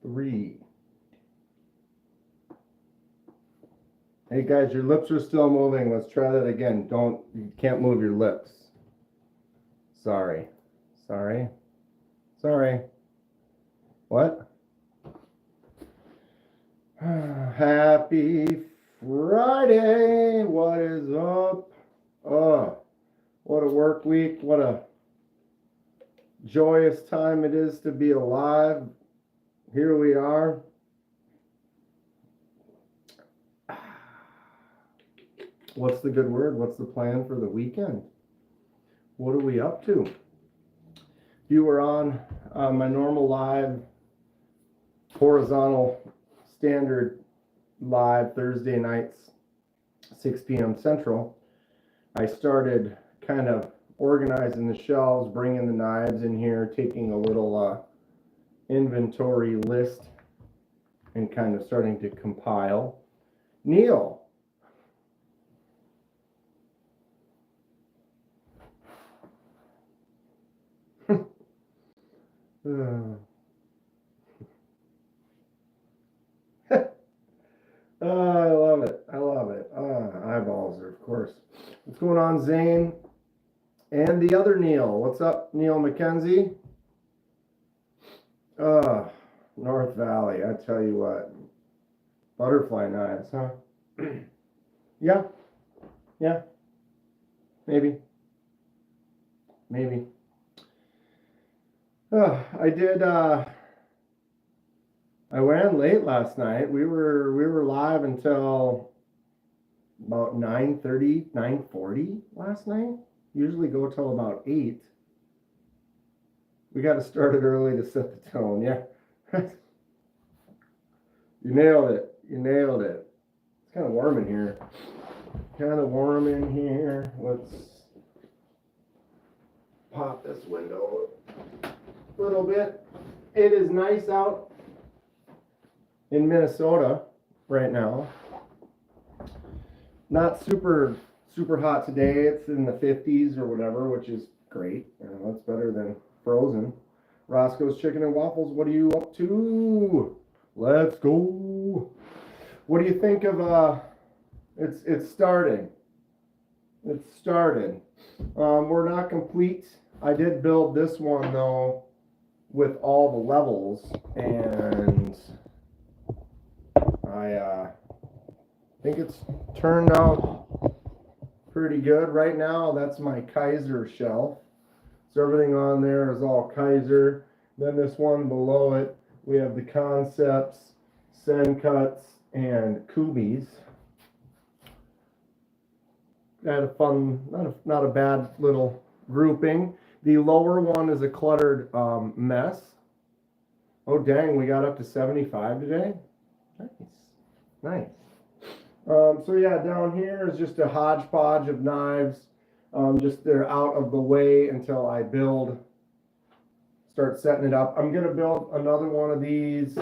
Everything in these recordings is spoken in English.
3. Hey guys, your lips are still moving. Let's try that again. You can't move your lips. Sorry. What? Happy Friday. What is up? Oh, what a work week. What a joyous time it is to be alive. Here we are. What's the good word? What's the plan for the weekend? What are we up to? If you were on my normal live, horizontal standard live Thursday nights, 6 p.m. Central, I started kind of organizing the shelves, bringing the knives in here, taking a little inventory list and kind of starting to compile. Neil. I love it. Eyeballs are, of course. What's going on, Zane? And the other Neil. What's up, Neil McKenzie? North Valley. I tell you what. Butterfly knives, huh? Yeah. Maybe. I ran late last night. We were live until about 9:30, 9:40 last night. Usually go till about 8. We got to start it early to set the tone. Yeah. You nailed it. It's kind of warm in here. Let's pop this window a little bit. It is nice out in Minnesota right now. Not super hot today. It's in the 50s or whatever, which is great. That's better than frozen. Roscoe's Chicken and Waffles, what are you up to? Let's go. What do you think of it's starting. It's started. We're not complete. I did build this one though with all the levels, and I think it's turned out pretty good. Right now, that's my Kaiser shelf. So everything on there is all Kaiser. Then this one below it, we have the Concepts, Sencuts, and Kubis. Got a fun, not a bad little grouping. The lower one is a cluttered mess. Oh dang, we got up to 75 today. Nice. So yeah, down here is just a hodgepodge of knives. Just they're out of the way until I start setting it up. I'm gonna build another one of these.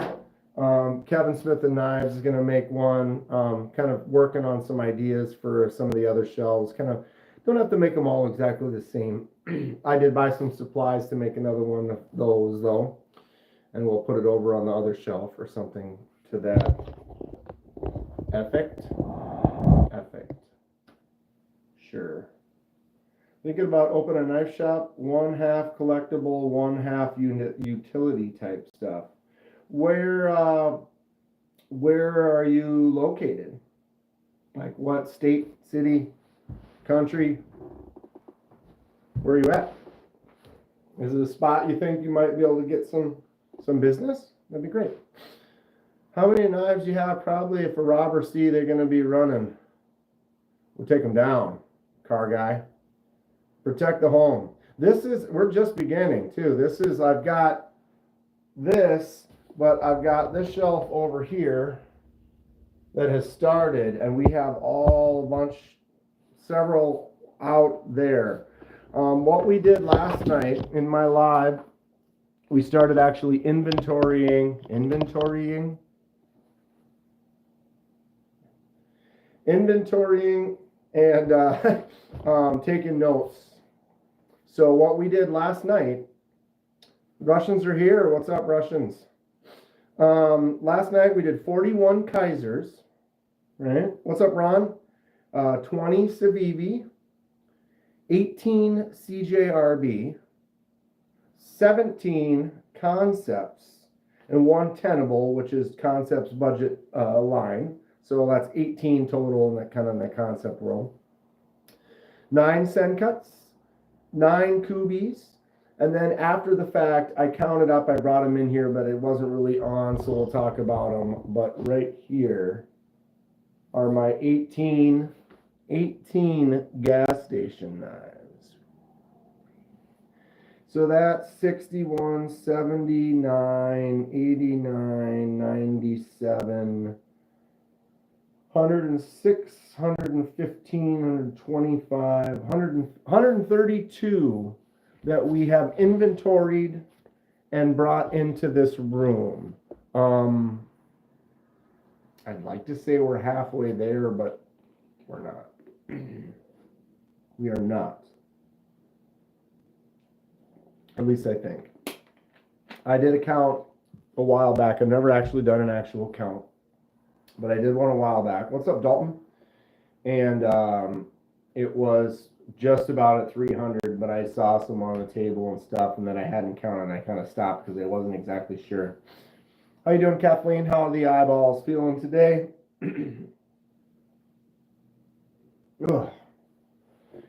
Kevin Smith and Knives is gonna make one. Kind of working on some ideas for some of the other shelves. Kind of don't have to make them all exactly the same. I did buy some supplies to make another one of those though, and we'll put it over on the other shelf or something to that effect. Sure. Thinking about opening a knife shop, 1/2 collectible, 1/2 utility type stuff. Where are you located? Like what state, city, country? Where are you at? Is it a spot you think you might be able to get some business? That'd be great. How many knives do you have? Probably if a robber see they're going to be running, we'll take them down, car guy. Protect the home. We're just beginning too. I've got this, but I've got this shelf over here that has started, and we have several out there. What we did last night in my live, we started actually inventorying and taking notes. So what we did last night, Russians are here. What's up, Russians? Last night we did 41 Kaisers, right? What's up, Ron? 20 Civivi, 18 CJRB, 17 Concepts, and 1 Tenable, which is Concepts budget line. So that's 18 total in that kind of that concept world. 9 Sencuts, 9 Kubies, and then after the fact, I counted up, I brought them in here, but it wasn't really on, so we'll talk about them. But right here are my 18 gas station knives. So that's 61, 79, 89, 97, 106, 115, 125, 132 that we have inventoried and brought into this room. I'd like to say we're halfway there, but we're not. We are not. At least I think. I did a count a while back. I've never actually done an actual count, but I did one a while back. What's up, Dalton? And it was just about at 300, but I saw some on the table and stuff, and then I hadn't counted, and I kind of stopped because I wasn't exactly sure. How you doing, Kathleen? How are the eyeballs feeling today?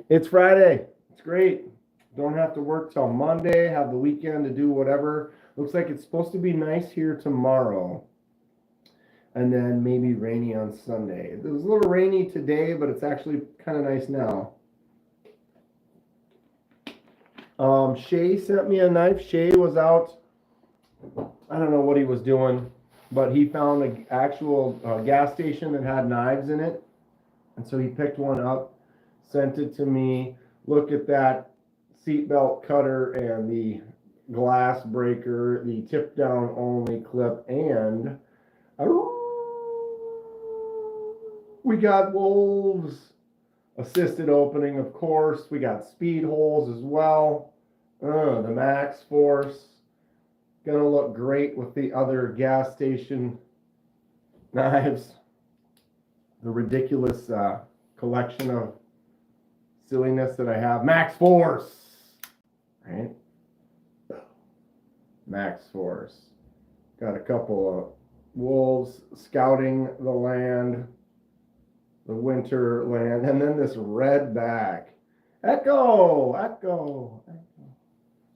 It's Friday. It's great. Don't have to work till Monday. Have the weekend to do whatever. Looks like it's supposed to be nice here tomorrow. And then maybe rainy on Sunday. It was a little rainy today, but it's actually kind of nice now. Shay sent me a knife. Shay was out. I don't know what he was doing, but he found an actual gas station that had knives in it. And so he picked one up, sent it to me. Look at that seatbelt cutter and the glass breaker, the tip down only clip, and we got wolves. Assisted opening, of course. We got speed holes as well. The Max Force. Gonna look great with the other gas station knives. The ridiculous collection of silliness that I have. Max Force! Right? Max Force. Got a couple of wolves scouting the land. The winter land, and then this red back. Echo.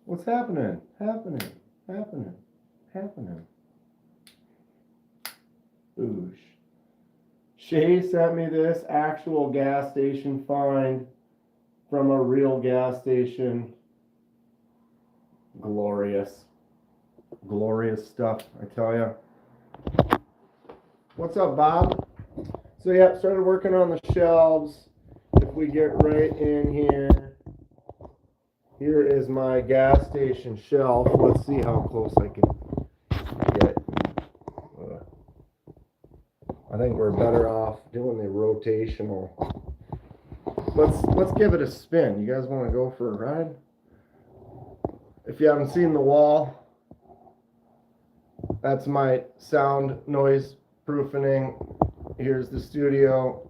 What's happening? Happening. Oosh. Shay sent me this actual gas station find from a real gas station. Glorious stuff, I tell ya. What's up, Bob? So yeah, started working on the shelves. If we get right in here, here is my gas station shelf. Let's see how close I can get. I think we're better off doing the rotational. Let's give it a spin. You guys want to go for a ride? If you haven't seen the wall, that's my sound noise proofing. Here's the studio.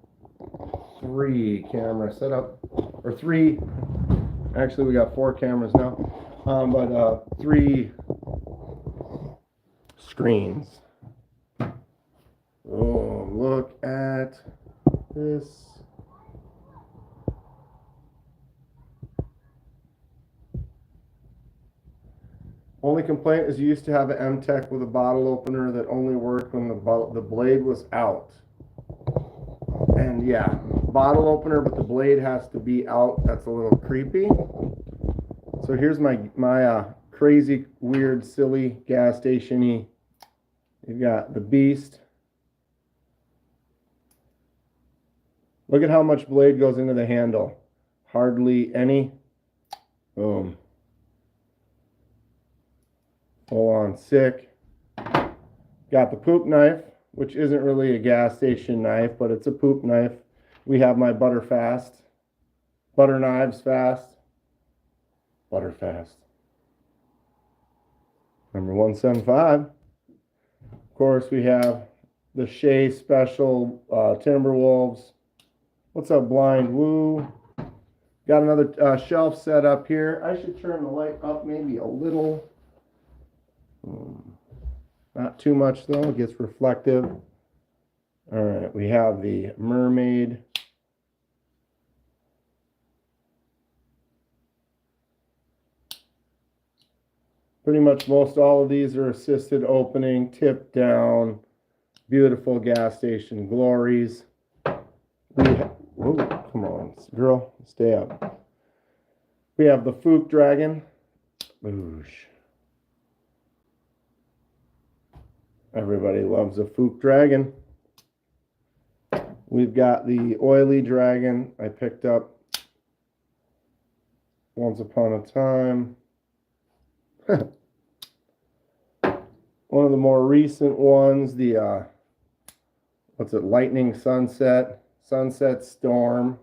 3 camera setup, or 3. Actually, we got 4 cameras now, but 3 screens. Oh, look at this. Only complaint is you used to have an M-Tech with a bottle opener that only worked when the blade was out. And yeah, bottle opener, but the blade has to be out. That's a little creepy. So here's my crazy, weird, silly gas station-y. You've got the Beast. Look at how much blade goes into the handle. Hardly any. Boom. Full on sick. Got the poop knife, which isn't really a gas station knife, but it's a poop knife. We have my butter knives fast. Butter fast. Number 175. course, we have the Shea Special Timberwolves. What's up, Blind Woo? Got another shelf set up here. I should turn the light up maybe a little. Not too much though, it gets reflective. All right, we have the Mermaid. Pretty much most all of these are assisted opening, tip down, beautiful gas station glories. Whoa, come on, girl, stay up. We have the Fook Dragon. Boosh. Everybody loves a Fook Dragon. We've got the Oily Dragon I picked up once upon a time. One of the more recent ones, the what's it, Lightning Sunset, Sunset Storm.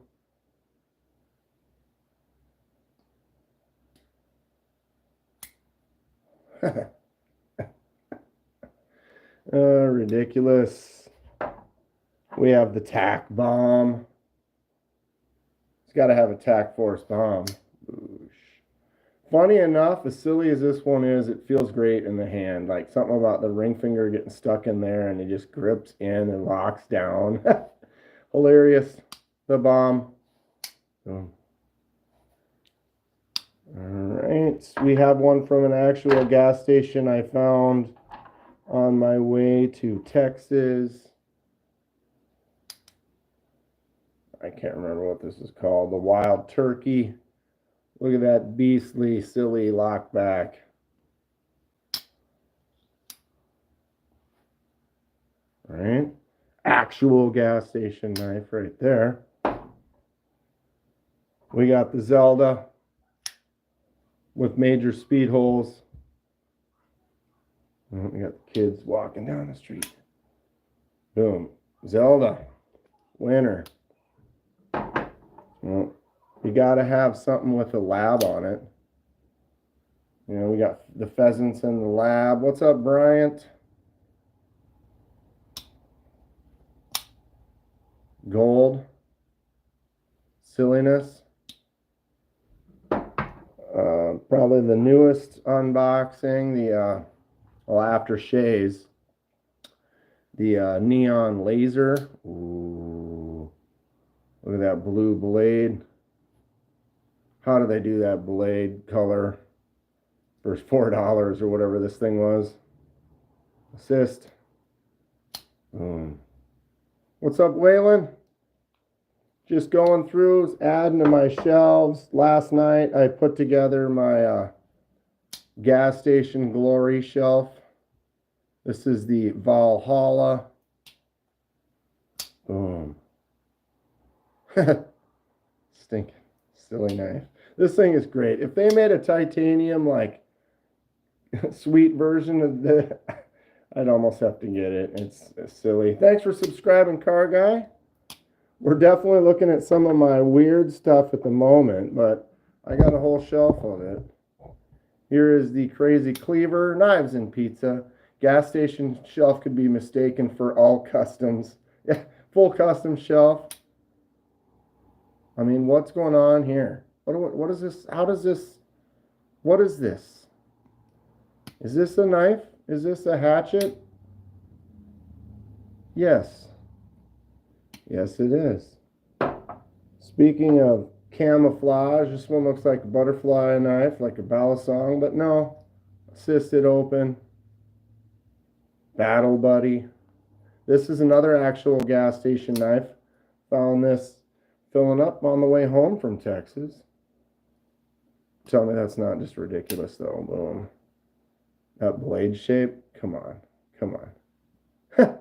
Ridiculous. We have the Tack Bomb. It's got to have a Tack Force Bomb. Boosh. Funny enough, as silly as this one is, it feels great in the hand. Like something about the ring finger getting stuck in there and it just grips in and locks down. Hilarious. The bomb. All right. We have one from an actual gas station I found on my way to Texas. I can't remember what this is called. The Wild Turkey. Look at that beastly, silly lock back. All right. Actual gas station knife right there. We got the Zelda with major speed holes. We got the kids walking down the street. Boom. Zelda. Winner. Well, you got to have something with a lab on it. You know, we got the pheasants in the lab. What's up, Bryant? Gold. Silliness. Probably the newest unboxing, the well, after Shay's, the neon laser. Ooh, look at that blue blade. How do they do that blade color for $4 or whatever this thing was? Assist. Boom. What's up, Waylon? Just going through, adding to my shelves. Last night I put together my gas station glory shelf. This is the Valhalla. Boom. Stinking silly knife. This thing is great. If they made a titanium like sweet version of the, I'd almost have to get it. It's silly. Thanks for subscribing, Car Guy. We're definitely looking at some of my weird stuff at the moment, but I got a whole shelf of it. Here is the Crazy Cleaver, knives and pizza. Gas station shelf could be mistaken for all customs. Yeah, full custom shelf. I mean, what's going on here? What is this? How does this? What is this? Is this a knife? Is this a hatchet? Yes. Yes, it is. Speaking of camouflage, this one looks like a butterfly knife, like a balisong, but no. Assisted open. Battle Buddy. This is another actual gas station knife. Found this filling up on the way home from Texas. Tell me that's not just ridiculous, though. Boom. That blade shape. Come on. Come on.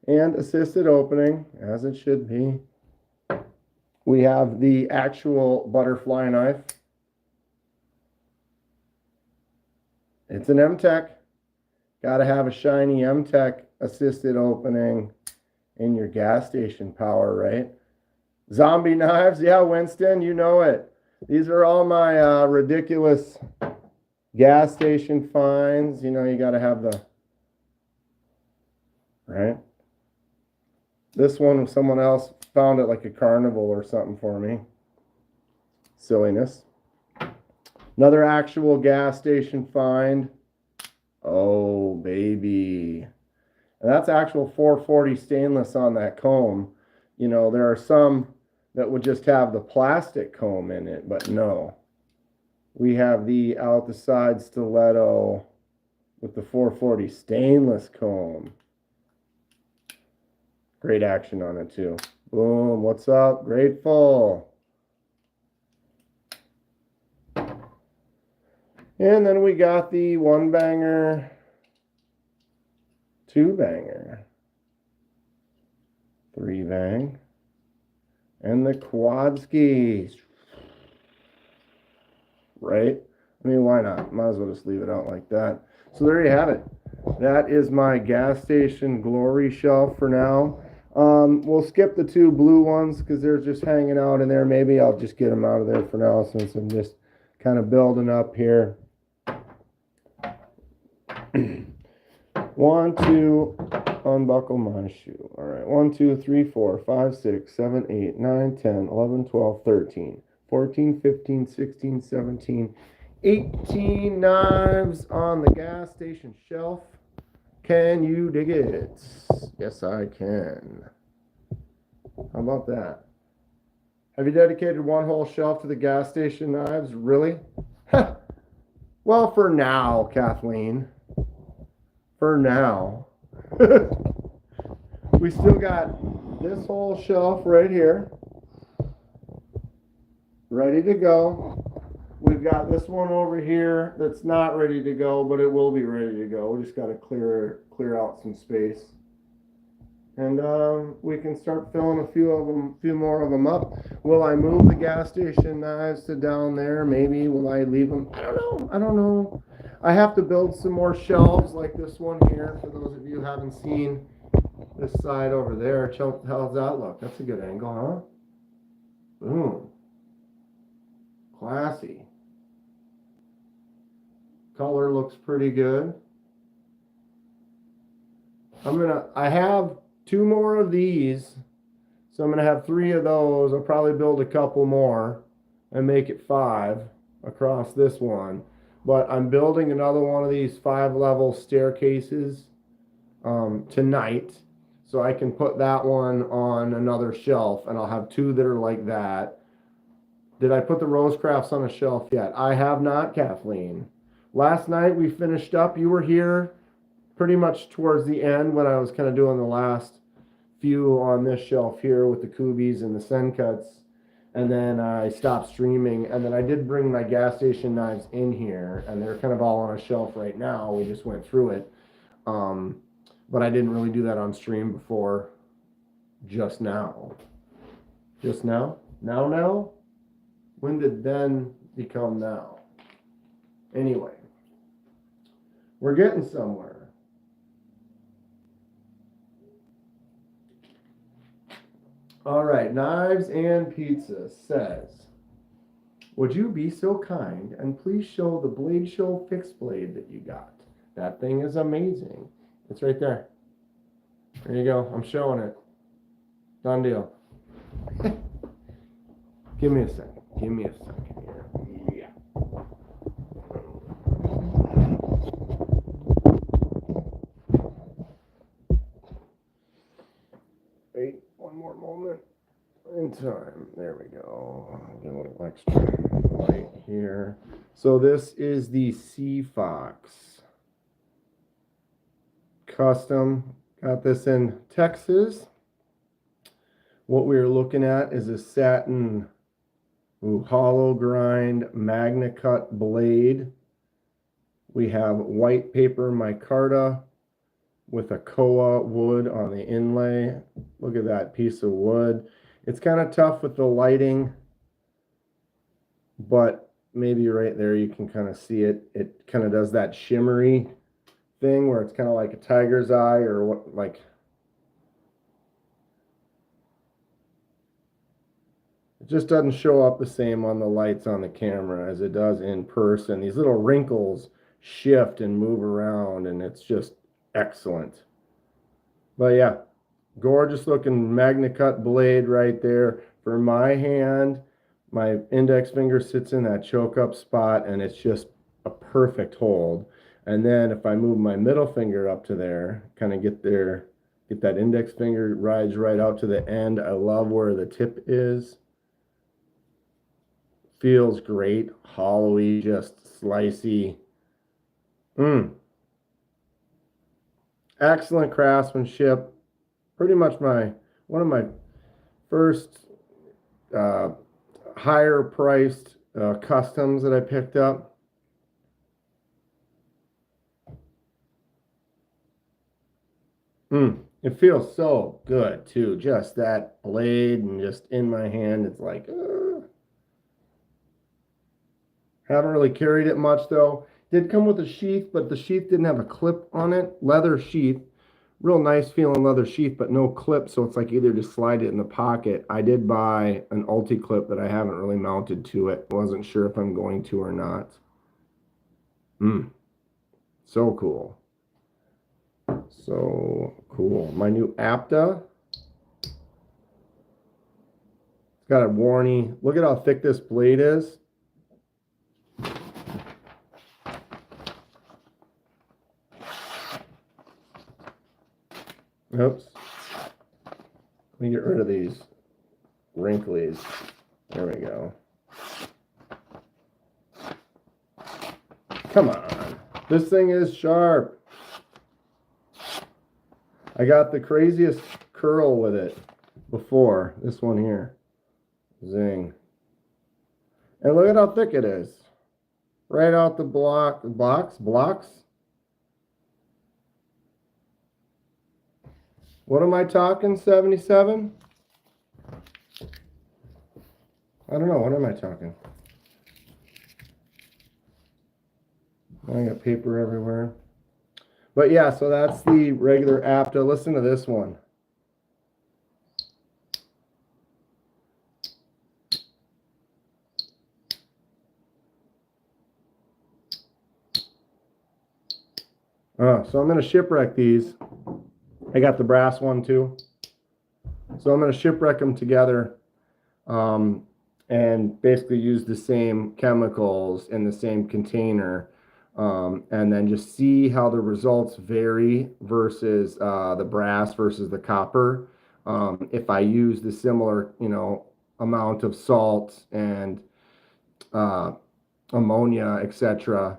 And assisted opening, as it should be. We have the actual butterfly knife. It's an M-Tech. Got to have a shiny M-Tech assisted opening in your gas station power, right? Zombie knives. Yeah, Winston, you know it. These are all my ridiculous gas station finds. You know, you got to have the right? This one, someone else found it like a carnival or something for me. Silliness. Another actual gas station find. Oh, baby. And that's actual 440 stainless on that comb. You know, there are some that would just have the plastic comb in it, but no. We have the out the side stiletto with the 440 stainless comb. Great action on it too. Boom, what's up? Grateful. And then we got the 1-banger, 2-banger, 3-bang, and the quad skis. Right? I mean, why not? Might as well just leave it out like that. So there you have it. That is my gas station glory shelf for now. We'll skip the 2 blue ones because they're just hanging out in there. Maybe I'll just get them out of there for now since I'm just kind of building up here. 1, 2, unbuckle my shoe. All right, 1, 2, 3, 4, 5, 6, 7, 8, 9, 10, 11, 12, 13, 14, 15, 16, 17, 18 knives on the gas station shelf. Can you dig it? Yes, I can. How about that? Have you dedicated one whole shelf to the gas station knives? Really? Well, for now, Kathleen. For now. We still got this whole shelf right here. Ready to go. We've got this one over here that's not ready to go, but it will be ready to go. We just got to clear out some space. And we can start filling a few more of them up. Will I move the gas station knives to down there? Maybe. Will I leave them? I don't know. I have to build some more shelves like this one here. For those of you who haven't seen this side over there, how's that look? That's a good angle, huh? Boom. Classy. Color looks pretty good. I have 2 more of these, so I'm gonna have 3 of those. I'll probably build a couple more and make it 5 across this one. But I'm building another one of these 5-level staircases tonight, so I can put that one on another shelf, and I'll have 2 that are like that. Did I put the Rosecrafts on a shelf yet? I have not, Kathleen. Last night we finished up. You were here pretty much towards the end when I was kind of doing the last few on this shelf here with the Kubies and the Sen cuts. And then I stopped streaming. And then I did bring my gas station knives in here. And they're kind of all on a shelf right now. We just went through it. But I didn't really do that on stream before just now. Just now? Now? When did then become now? Anyway. We're getting somewhere. All right, Knives and Pizza says, would you be so kind and please show the Blade Show fixed blade that you got? That thing is amazing. It's right there. There you go. I'm showing it. Done deal. Give me a second. Give me a second here. Yeah. Wait, one more moment in time. There we go. Get a little extra light here. So this is the Sea Fox custom. Got this in Texas. What we're looking at is a satin hollow grind Magna Cut blade. We have white paper micarta with a koa wood on the inlay. Look at that piece of wood. It's kind of tough with the lighting, but maybe right there you can kind of see it. It kind of does that shimmery thing where it's kind of like a tiger's eye or what, like it just doesn't show up the same on the lights on the camera as it does in person. These little wrinkles shift and move around, and it's just excellent. But yeah, gorgeous looking MagnaCut blade right there. For my hand, my index finger sits in that choke up spot, and it's just a perfect hold. And then if I move my middle finger up to there, kind of get there, get that index finger rides right out to the end. I love where the tip is. Feels great, hollowy, just slicey. Excellent craftsmanship. Pretty much one of my first higher priced customs that I picked up. It feels so good too. Just that blade and just in my hand, it's like, haven't really carried it much though. Did come with a sheath, but the sheath didn't have a clip on it. Leather sheath. Real nice feeling leather sheath, but no clip, so it's like either just slide it in the pocket. I did buy an ulti clip that I haven't really mounted to it. Wasn't sure if I'm going to or not. So cool. So cool. My new Apta. It's got a warning. Look at how thick this blade is. Oops. Let me get rid of these wrinklies. There we go. Come on. This thing is sharp. I got the craziest curl with it before. This one here. Zing. And look at how thick it is. Right out the blocks. What am I talking? 77? I don't know. What am I talking? I got paper everywhere. But yeah, so that's the regular Apta. Listen to this one. So I'm going to shipwreck these. I got the brass one too. So I'm going to shipwreck them together and basically use the same chemicals in the same container and then just see how the results vary versus the brass versus the copper. If I use the similar, amount of salt and ammonia, etc.,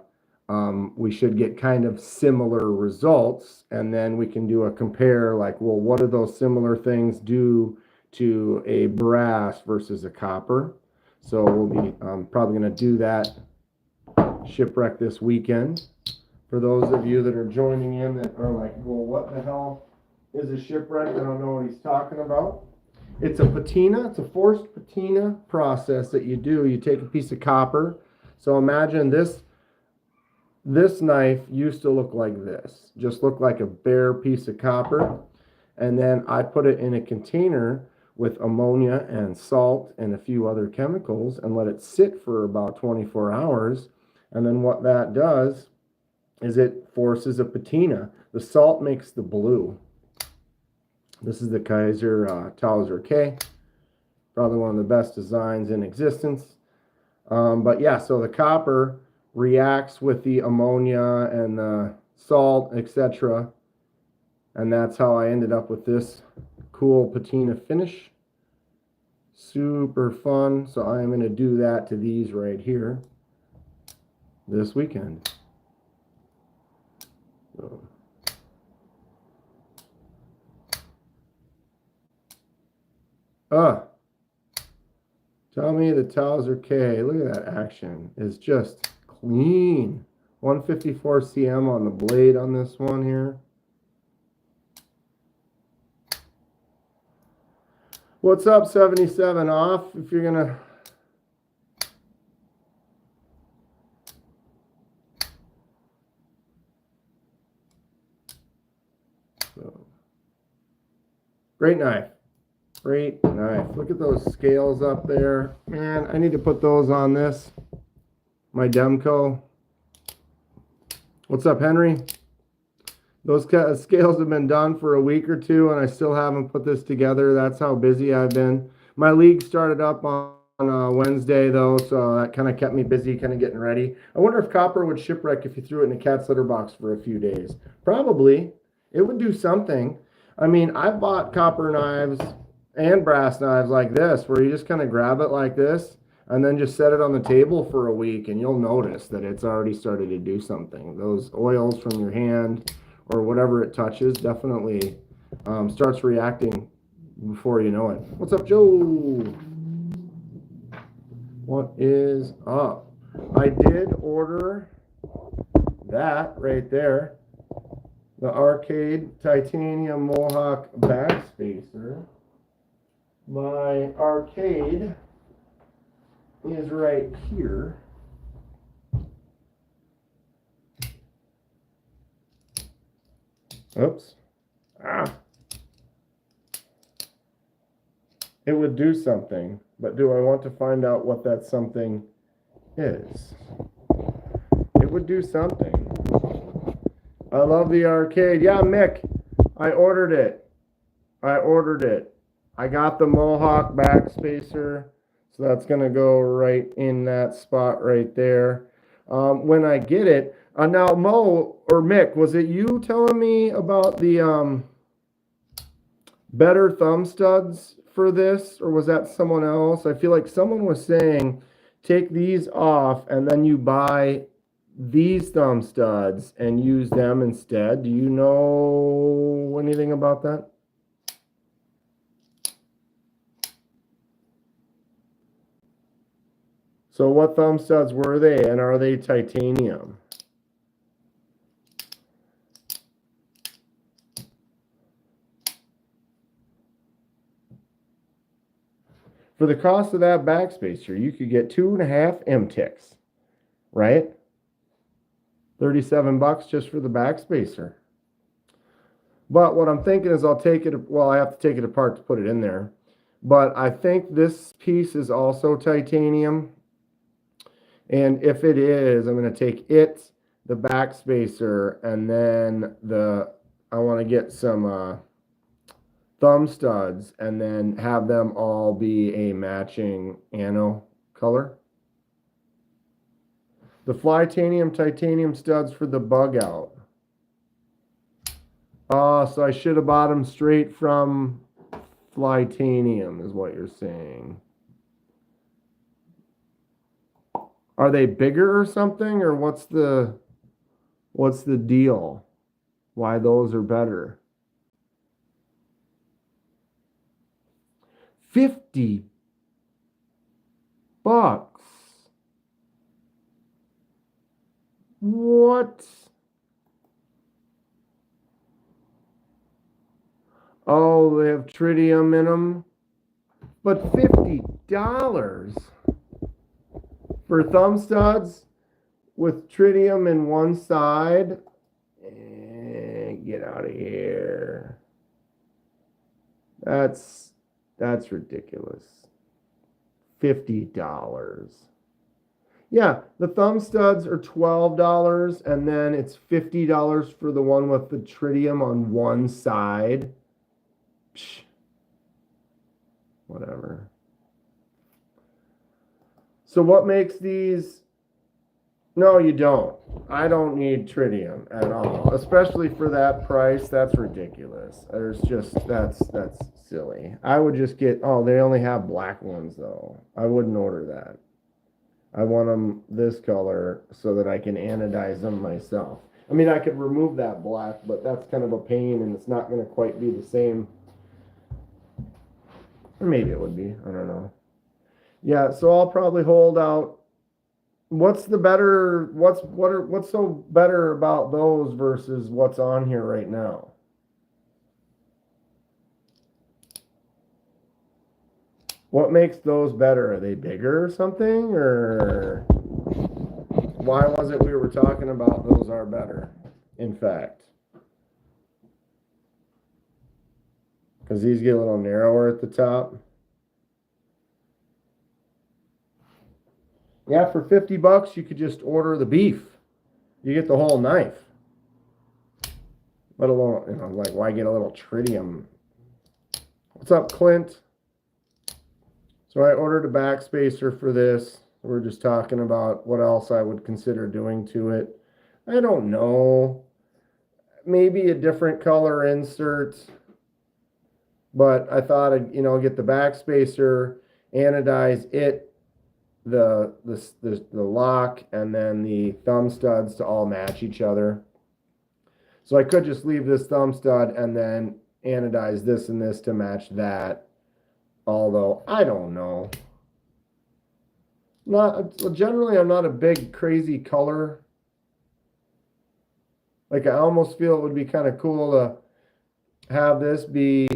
we should get kind of similar results, and then we can do a compare, like, well, what do those similar things do to a brass versus a copper? So we'll be probably going to do that shipwreck this weekend. For those of you that are joining in that are like, well, what the hell is a shipwreck? I don't know what he's talking about. It's a patina. It's a forced patina process that you do. You take a piece of copper. So imagine this knife used to look like this, just look like a bare piece of copper. And then I put it in a container with ammonia and salt and a few other chemicals and let it sit for about 24 hours. And then what that does is it forces a patina. The salt makes the blue. This is the Kaiser Towser K. Probably one of the best designs in existence. But yeah, so the copper reacts with the ammonia and the salt, etc. And that's how I ended up with this cool patina finish. Super fun. So I'm going to do that to these right here this weekend. So. Tell me the Towser K, look at that action, is just clean. 154 cm on the blade on this one here. What's up, 77 off? If you're gonna great knife. Great knife. Look at those scales up there. Man, I need to put those on this. My Demco. What's up, Henry? Those scales have been done for a week or two, and I still haven't put this together. That's how busy I've been. My league started up on Wednesday, though, so that kind of kept me busy, kind of getting ready. I wonder if copper would shipwreck if you threw it in a cat's litter box for a few days. Probably. It would do something. I mean, I've bought copper knives and brass knives like this, where you just kind of grab it like this, and then just set it on the table for a week, and you'll notice that it's already started to do something. Those oils from your hand or whatever it touches definitely starts reacting before you know it. What's up, Joe? What is up? I did order that right there, the Arcade Titanium Mohawk Backspacer. My Arcade is right here. Oops. It would do something, but do I want to find out what that something is? It would do something. I love the Arcade. Yeah, Mick, I ordered it. I got the Mohawk Backspacer, so that's going to go right in that spot right there. When I get it, now Mo or Mick, was it you telling me about the better thumb studs for this, or was that someone else? I feel like someone was saying take these off and then you buy these thumb studs and use them instead. Do you know anything about that? So what thumb studs were they, and are they titanium? For the cost of that backspacer, you could get 2.5 M-Ticks, right? $37 just for the backspacer. But what I'm thinking is I'll take it, well, I have to take it apart to put it in there. But I think this piece is also titanium. And if it is, I'm going to take it, the backspacer, and then I want to get some thumb studs and then have them all be a matching ano color. The Flytanium titanium studs for the bug out. Oh, so I should have bought them straight from Flytanium is what you're saying. Are they bigger or something, or what's the deal? Why those are better? $50. What? Oh, they have tritium in them. But $50 for thumb studs with tritium in one side? Get out of here. That's ridiculous. $50. Yeah, the thumb studs are $12, and then it's $50 for the one with the tritium on one side. Psh, whatever. So what makes these? No, you don't. I don't need tritium at all, especially for that price. That's ridiculous. There's just that's silly. I would just get. Oh, they only have black ones though. I wouldn't order that. I want them this color so that I can anodize them myself. I mean, I could remove that black, but that's kind of a pain, and it's not going to quite be the same. Or maybe it would be. I don't know. Yeah, so I'll probably hold out. What's the better? What's so better about those versus what's on here right now? What makes those better? Are they bigger or something? Or why was it we were talking about those are better, in fact? Because these get a little narrower at the top. Yeah, for $50, you could just order the beef. You get the whole knife. let alone, you know, like, why get a little tritium? What's up, Clint? So I ordered a backspacer for this. We're just talking about what else I would consider doing to it. I don't know. Maybe a different color insert. But I thought I'd, you know, get the backspacer, anodize it, the lock, and then the thumb studs to all match each other. So I could just leave this thumb stud and then anodize this and this to match that. Although, I don't know. Generally, I'm not a big, crazy color. Like, I almost feel it would be kind of cool to have this be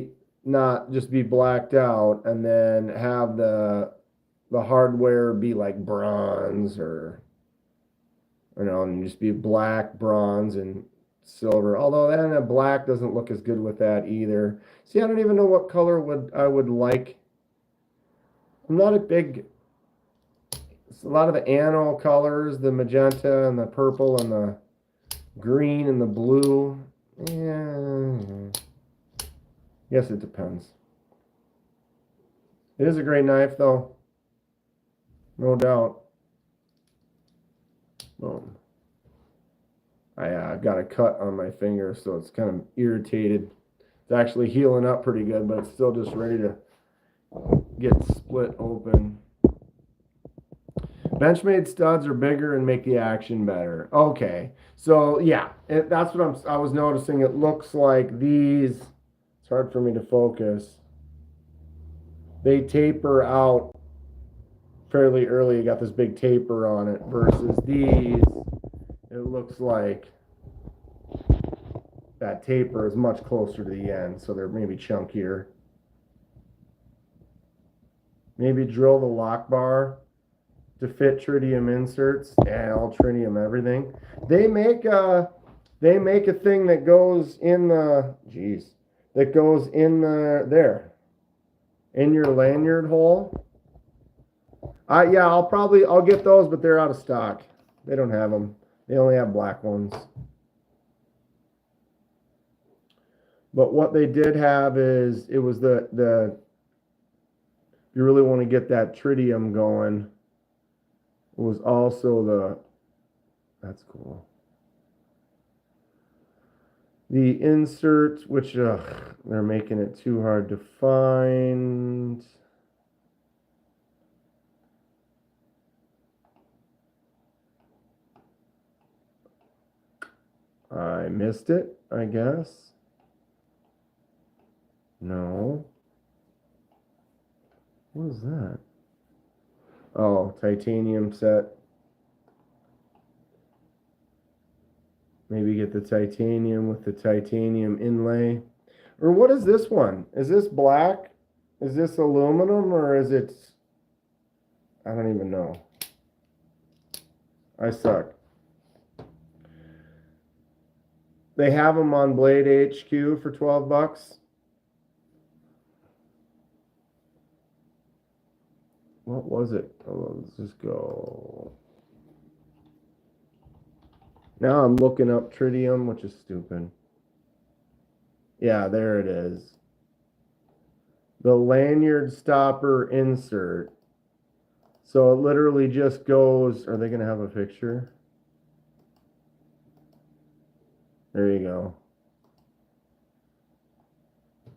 not just be blacked out and then have the hardware be like bronze or you know, and just be black, bronze, and silver. Although then black doesn't look as good with that either. See, I don't even know what color I would like. I'm not a big. It's a lot of the anno colors, the magenta and the purple and the green and the blue. Yeah. Yes, it depends. It is a great knife, though. No doubt. Boom. I got a cut on my finger, so it's kind of irritated. It's actually healing up pretty good, but it's still just ready to get split open. Benchmade studs are bigger and make the action better. Okay, so yeah, that's what I was noticing. It looks like these, it's hard for me to focus, they taper out fairly early. You got this big taper on it versus these, it looks like that taper is much closer to the end, so they're maybe chunkier. Maybe drill the lock bar to fit tritium inserts. Yeah, all tritium everything. They make a thing that goes in the that goes in the in your lanyard hole. Yeah, I'll get those, but they're out of stock. They don't have them. They only have black ones. But what they did have is it was the if you really want to get that tritium going, it was also that's cool. The insert, which they're making it too hard to find. I missed it, I guess. No. What is that? Oh, titanium set. Maybe get the titanium with the titanium inlay. Or what is this one? Is this black? Is this aluminum or is it... I don't even know. I suck. They have them on Blade HQ for 12 bucks. What was it? Oh, let's just go. Now I'm looking up tritium, which is stupid. Yeah, there it is. The lanyard stopper insert. So it literally just goes. Are they going to have a picture? There you go.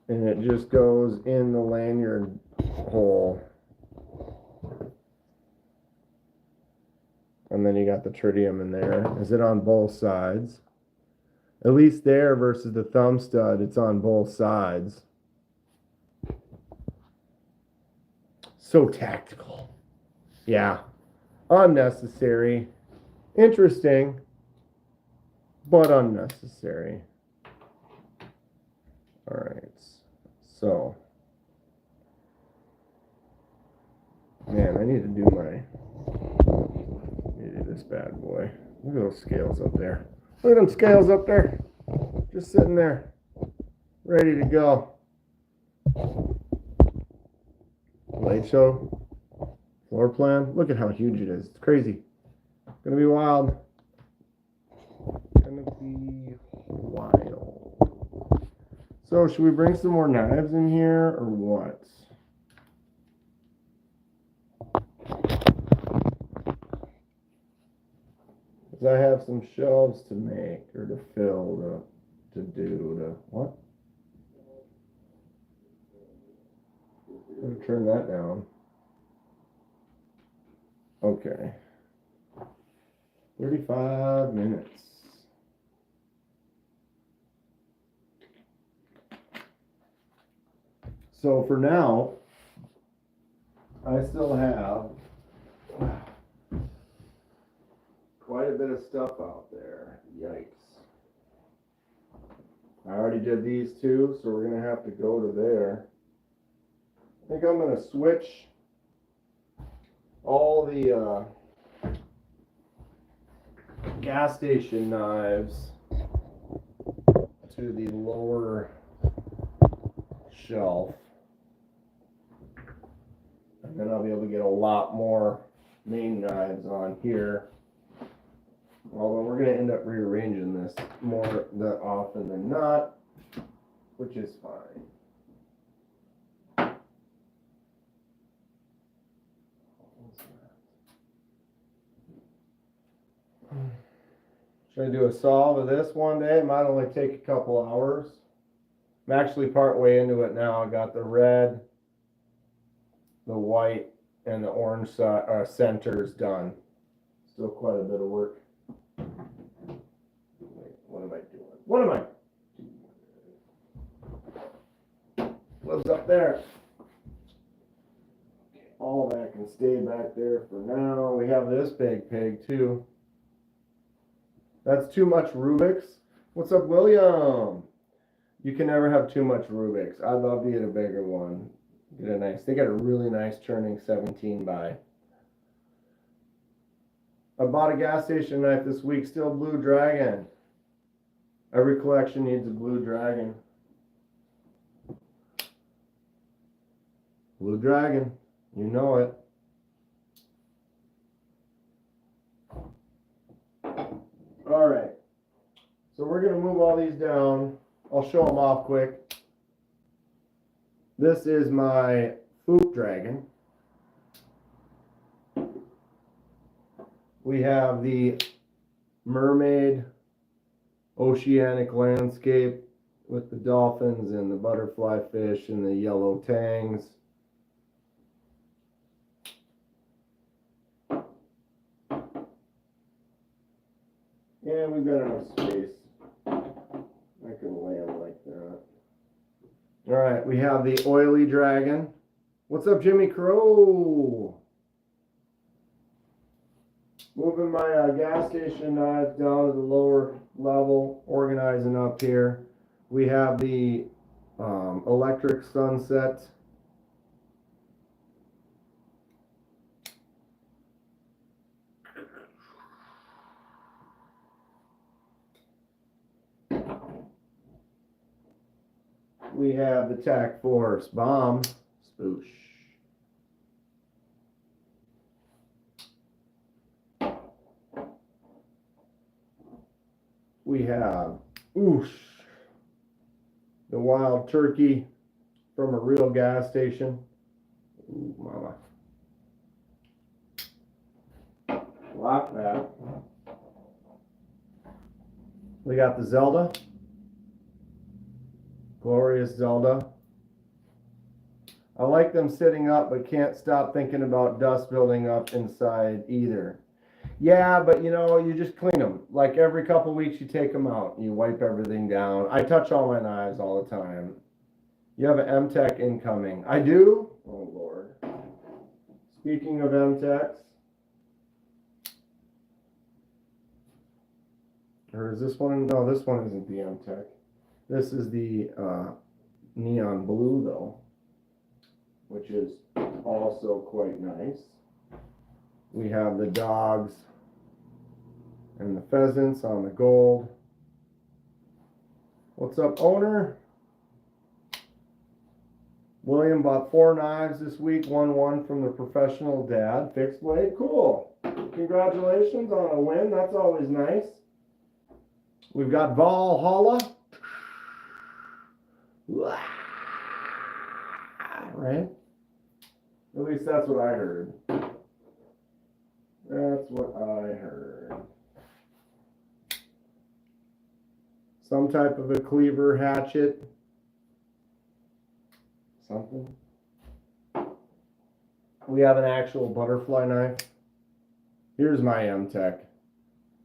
And it just goes in the lanyard hole. And then you got the tritium in there. Is it on both sides? At least there versus the thumb stud, it's on both sides. So tactical. Yeah. Unnecessary. Interesting, but unnecessary. All right. So, man, I need to do this bad boy. Look at those scales up there. Look at them scales up there. Just sitting there. Ready to go. Light show. Floor plan. Look at how huge it is. It's crazy. It's gonna be wild. Gonna be wild. So should we bring some more knives in here or what? Because I have some shelves to make or to fill what? I'm going to turn that down. Okay. 35 minutes. So for now, I still have quite a bit of stuff out there. Yikes. I already did these two, so we're going to have to go to there. I think I'm going to switch all the gas station knives to the lower shelf. And then I'll be able to get a lot more main knives on here. Although we're going to end up rearranging this more often than not, which is fine. Should I do a solve of this one day? It might only take a couple hours. I'm actually part way into it now. I got the red, the white, and the orange centers done. Still quite a bit of work. Wait, what am I doing? What am I? What's up there? All that can stay back there for now. We have this big pig too. That's too much Rubik's. What's up, William? You can never have too much Rubik's. I'd love to get a bigger one. Get a nice. They got a really nice turning 17 by. I bought a gas station knife this week. Still Blue Dragon. Every collection needs a Blue Dragon. Blue Dragon. You know it. All right. So we're going to move all these down. I'll show them off quick. This is my Foop Dragon. We have the Mermaid Oceanic Landscape with the dolphins and the butterfly fish and the yellow tangs. And we've got enough space. I can lay them like that. All right, we have the Oily Dragon. What's up, Jimmy Crow? Moving my gas station knives down to the lower level, organizing up here. We have the Electric Sunset. We have the Tac Force Bomb. Spoosh. We have Oosh, the Wild Turkey from a real gas station. Ooh, mama. Lock that. We got the Zelda. Glorious Zelda. I like them sitting up, but can't stop thinking about dust building up inside either. Yeah, but you know, you just clean them. Like every couple weeks you take them out and you wipe everything down. I touch all my knives all the time. You have an M-Tech incoming. I do? Oh, Lord. Speaking of M-Techs. Or is this one? No, this one isn't the M-Tech. This is the neon blue, though, which is also quite nice. We have the dogs and the pheasants on the gold. What's up, owner? William bought 4 knives this week, won from the professional dad. Fixed blade, cool. Congratulations on a win, that's always nice. We've got Valhalla. Right? At least that's what I heard. That's what I heard. Some type of a cleaver, hatchet. Something. We have an actual butterfly knife. Here's my M-Tech.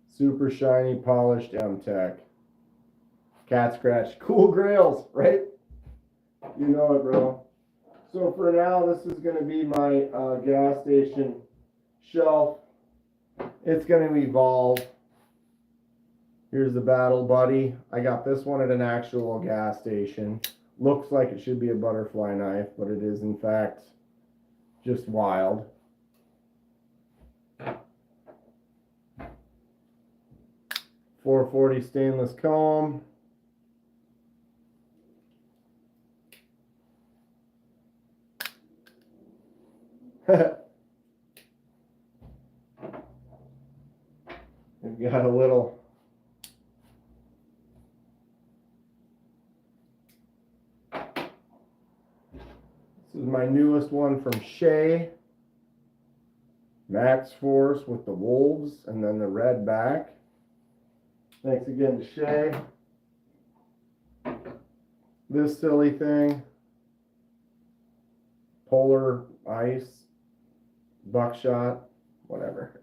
Super shiny, polished M-Tech. Cat scratch. Cool grails, right? You know it, bro. So for now, this is going to be my gas station shelf. It's going to evolve. Here's the Battle Buddy. I got this one at an actual gas station. Looks like it should be a butterfly knife, but it is in fact just wild. .440 stainless comb. We've got a little this is my newest one from Shea. Max Force with the wolves and then the red back. Thanks again to Shea. This silly thing. Polar ice. Buckshot. Whatever.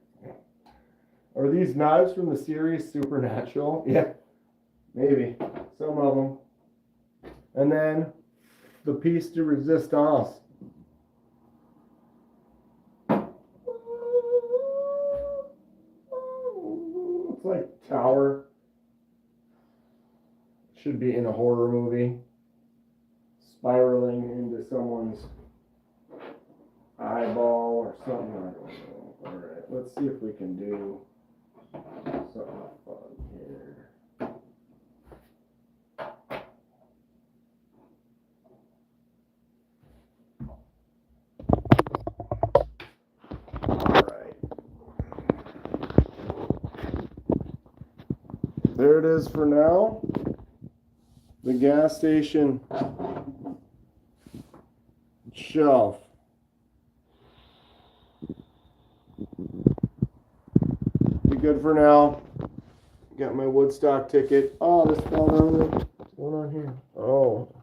Are these knives from the series Supernatural? Yeah. Maybe. Some of them. And then the piece de resistance. It's like Tower. Should be in a horror movie. Spiraling into someone's eyeball or something. I don't know. Alright, let's see if we can do something fun here. Alright. There it is for now. The gas station shelf. Be good for now. Got my Woodstock ticket. Oh, this fell down. What's going on here? Oh,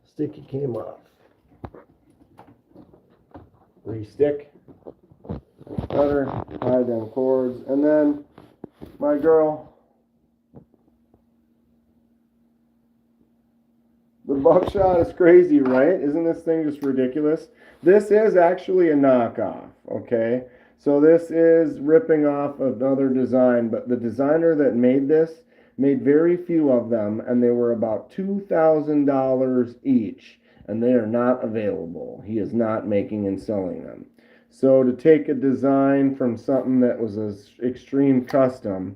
sticky came off. Re-stick. Cutter. Hide them cords. And then my girl. The buckshot is crazy, right? Isn't this thing just ridiculous? This is actually a knockoff, okay? So this is ripping off another design, but the designer that made this made very few of them, and they were about $2,000 each, and they are not available. He is not making and selling them. So to take a design from something that was an extreme custom,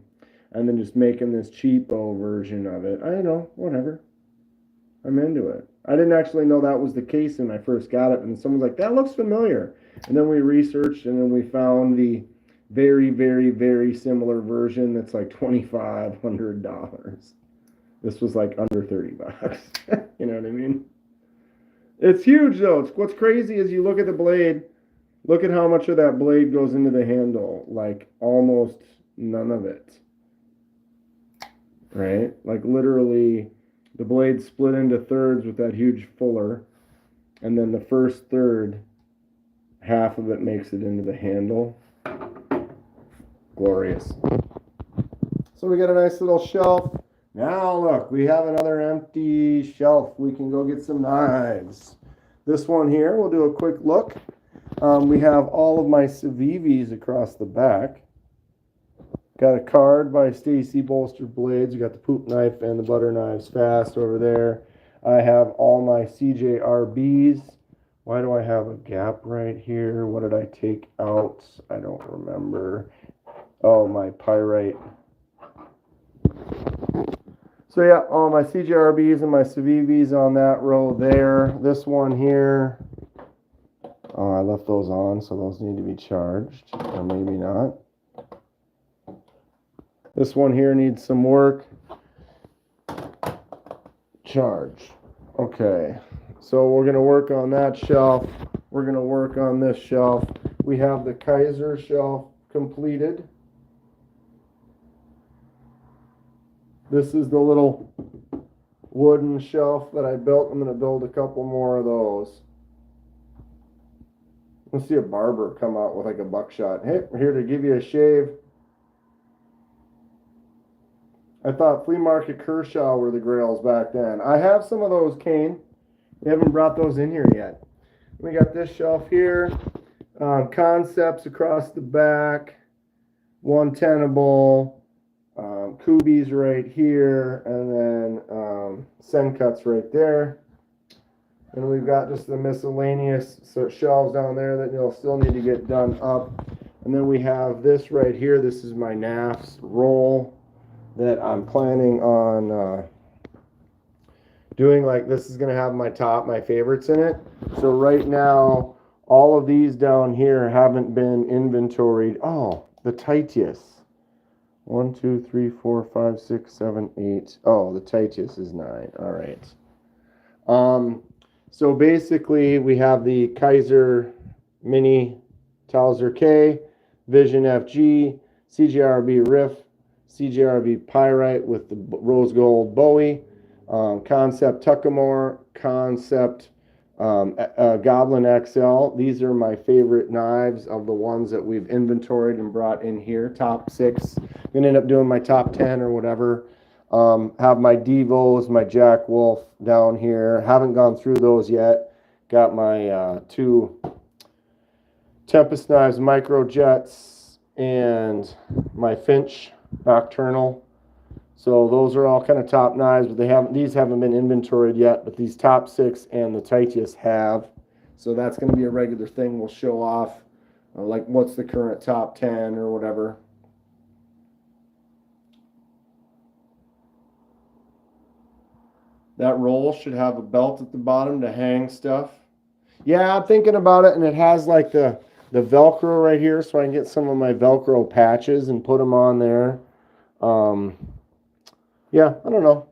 and then just making this cheapo version of it, I don't know, whatever. I'm into it. I didn't actually know that was the case when I first got it, and someone's like, that looks familiar. And then we researched, and then we found the very, very, very similar version that's like $2,500. This was like under $30. You know what I mean? It's huge, though. What's crazy is you look at the blade, look at how much of that blade goes into the handle. Like, almost none of it. Right? Like, literally, the blade split into thirds with that huge fuller, and then the first third, half of it makes it into the handle. Glorious. So we got a nice little shelf. Now look, we have another empty shelf. We can go get some knives. This one here, we'll do a quick look. We have all of my Civivis across the back. Got a card by Stacy Bolster Blades. You got the poop knife and the butter knives fast over there. I have all my CJRBs. Why do I have a gap right here? What did I take out? I don't remember. Oh, my pyrite. So yeah, all my CJRBs and my Civivis on that row there. This one here. Oh, I left those on, so those need to be charged. Or maybe not. This one here needs some work. Charge. Okay, so we're going to work on that shelf. We're going to work on this shelf. We have the Kaiser shelf completed. This is the little wooden shelf that I built. I'm going to build a couple more of those. Let's see a barber come out with like a buckshot. Hey, we're here to give you a shave. I thought Flea Market Kershaw were the grails back then. I have some of those, Kane. We haven't brought those in here yet. We got this shelf here. Concepts across the back. One tenable. Kubies right here. And then Sen cuts right there. And we've got just the miscellaneous shelves down there that you'll still need to get done up. And then we have this right here. This is my NAFS roll that I'm planning on doing. Like, this is going to have my favorites in it. So right now, all of these down here haven't been inventoried. Oh, the Titius. 1, 2, 3, 4, 5, 6, 7, 8. Oh, the Titius is 9. All right. So basically, we have the Kaiser Mini Towser K, Vision FG, CJRB Riff, CJRB Pyrite with the rose gold Bowie, Concept Tuckamore, Concept Goblin XL. These are my favorite knives of the ones that we've inventoried and brought in here. Top 6. I'm going to end up doing my top 10 or whatever. Have my Devos, my Jack Wolf down here. Haven't gone through those yet. Got my 2 Tempest Knives Micro Jets and my Finch Nocturnal. So those are all kind of top knives, but these haven't been inventoried yet, but these top 6 and the Titius have. So that's going to be a regular thing we'll show off, like what's the current top 10 or whatever. That roll should have a belt at the bottom to hang stuff. Yeah, I'm thinking about it, and it has like the Velcro right here, so I can get some of my Velcro patches and put them on there. Yeah, I don't know.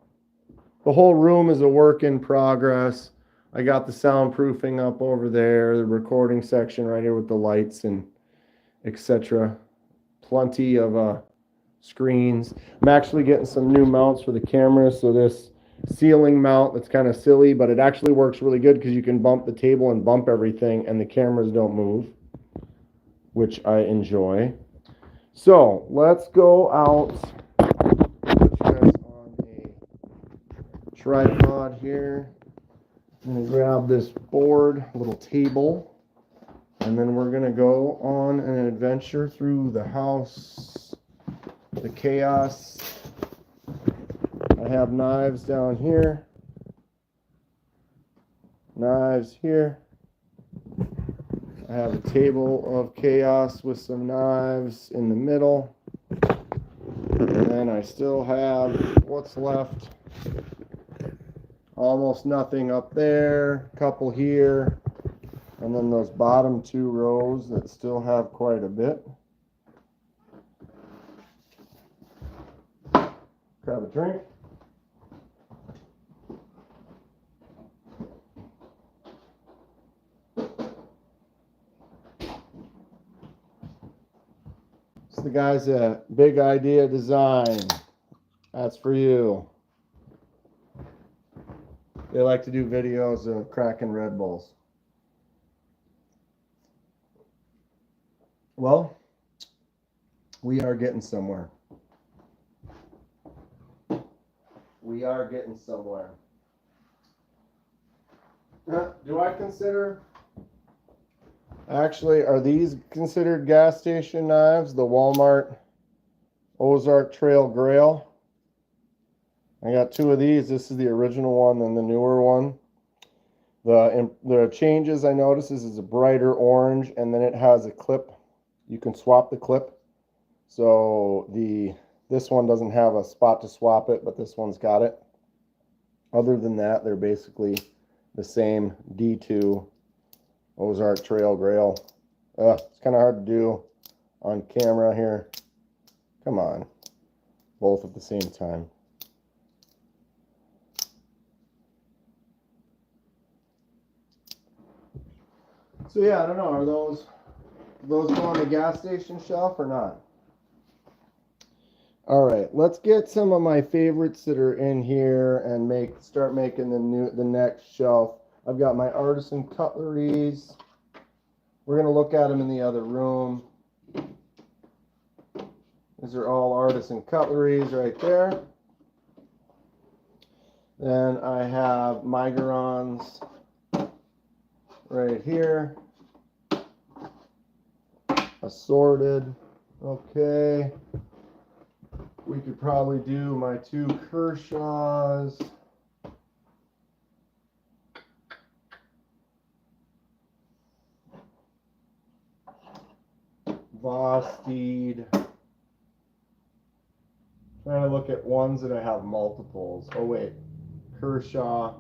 The whole room is a work in progress. I got the soundproofing up over there, the recording section right here with the lights and etc. Plenty of screens. I'm actually getting some new mounts for the cameras, so this ceiling mount that's kind of silly, but it actually works really good because you can bump the table and bump everything and the cameras don't move, which I enjoy. So let's go out, put you guys on a tripod here. I'm going to grab this board, little table, and then we're going to go on an adventure through the house, the chaos. I have knives down here, knives here. I have a table of chaos with some knives in the middle. And then I still have what's left. Almost nothing up there, a couple here. And then those bottom 2 rows that still have quite a bit. Grab a drink. The guy's a Big Idea Design. That's for you. They like to do videos of cracking Red Bulls. Well, we are getting somewhere. We are getting somewhere. Do I consider... Actually, are these considered gas station knives? The Walmart Ozark Trail Grail. I got 2 of these. This is the original one and the newer one. The changes I notice is it's a brighter orange, and then it has a clip. You can swap the clip. So this one doesn't have a spot to swap it, but this one's got it. Other than that, they're basically the same D2 Ozark Trail Grail. It's kind of hard to do on camera here. Come on. Both at the same time. So yeah, I don't know. Are those go on the gas station shelf or not? All right, let's get some of my favorites that are in here and start making the next shelf. I've got my artisan cutleries. We're gonna look at them in the other room. These are all artisan cutleries right there. Then I have Migerons right here, assorted. Okay, we could probably do my 2 Kershaws. Vosteed. Trying to look at ones that I have multiples. Oh wait, Kershaw.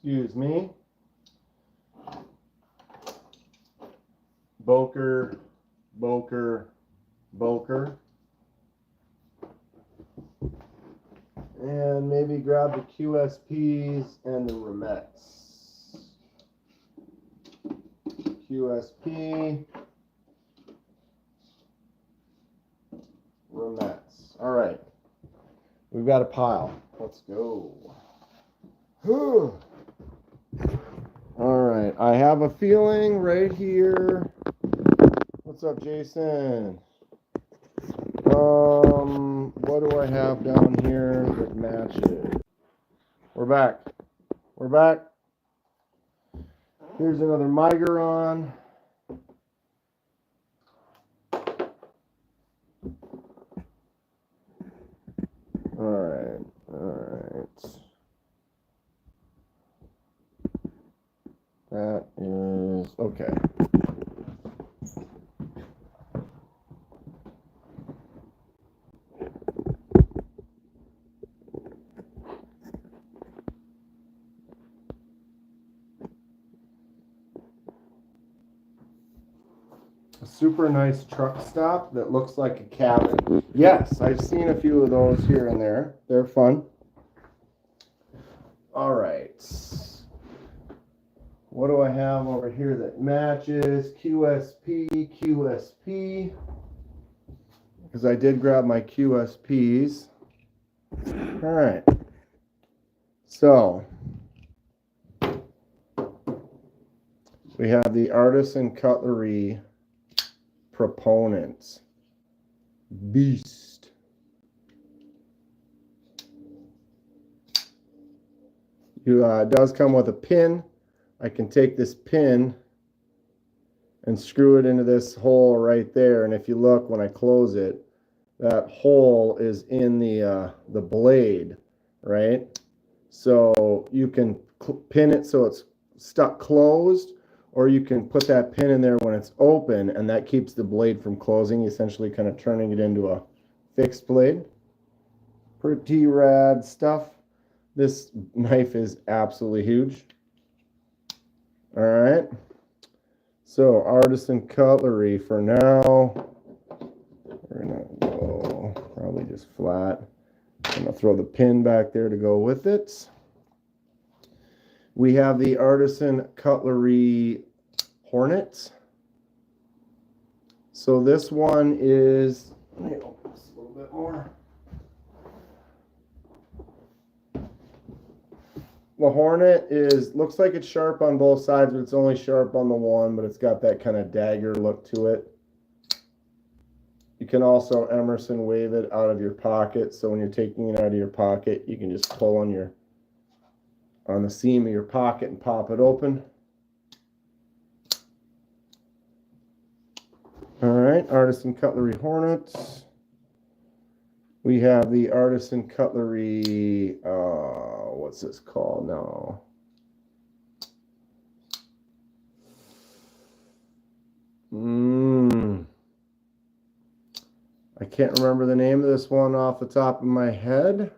Excuse me. Boker. And maybe grab the QSPs and the Remets. QSP. Remets. All right. We've got a pile. Let's go. Whew. All right. I have a feeling right here. What's up, Jason? What do I have down here that matches? We're back. Here's another Migeron. All right. That is okay. A super nice truck stop that looks like a cabin. Yes, I've seen a few of those here and there. They're fun. All right. What do I have over here that matches? QSP. Because I did grab my QSPs. All right. So, we have the Artisan Cutlery Proponents. Beast. It does come with a pin. I can take this pin and screw it into this hole right there, and if you look when I close it, that hole is in the blade, right? So you can pin it so it's stuck closed, or you can put that pin in there when it's open, and that keeps the blade from closing, essentially kind of turning it into a fixed blade. Pretty rad stuff. This knife is absolutely huge. All right, so Artisan Cutlery for now. We're gonna go probably just flat. I'm gonna throw the pin back there to go with it. We have the Artisan Cutlery Hornet. So this one is, let me open this a little bit more. The Hornet looks like it's sharp on both sides, but it's only sharp on the one, but it's got that kind of dagger look to it. You can also Emerson wave it out of your pocket, so when you're taking it out of your pocket, you can just pull on the seam of your pocket and pop it open. All right, Artisan Cutlery Hornets. We have the Artisan Cutlery, what's this called now? I can't remember the name of this one off the top of my head.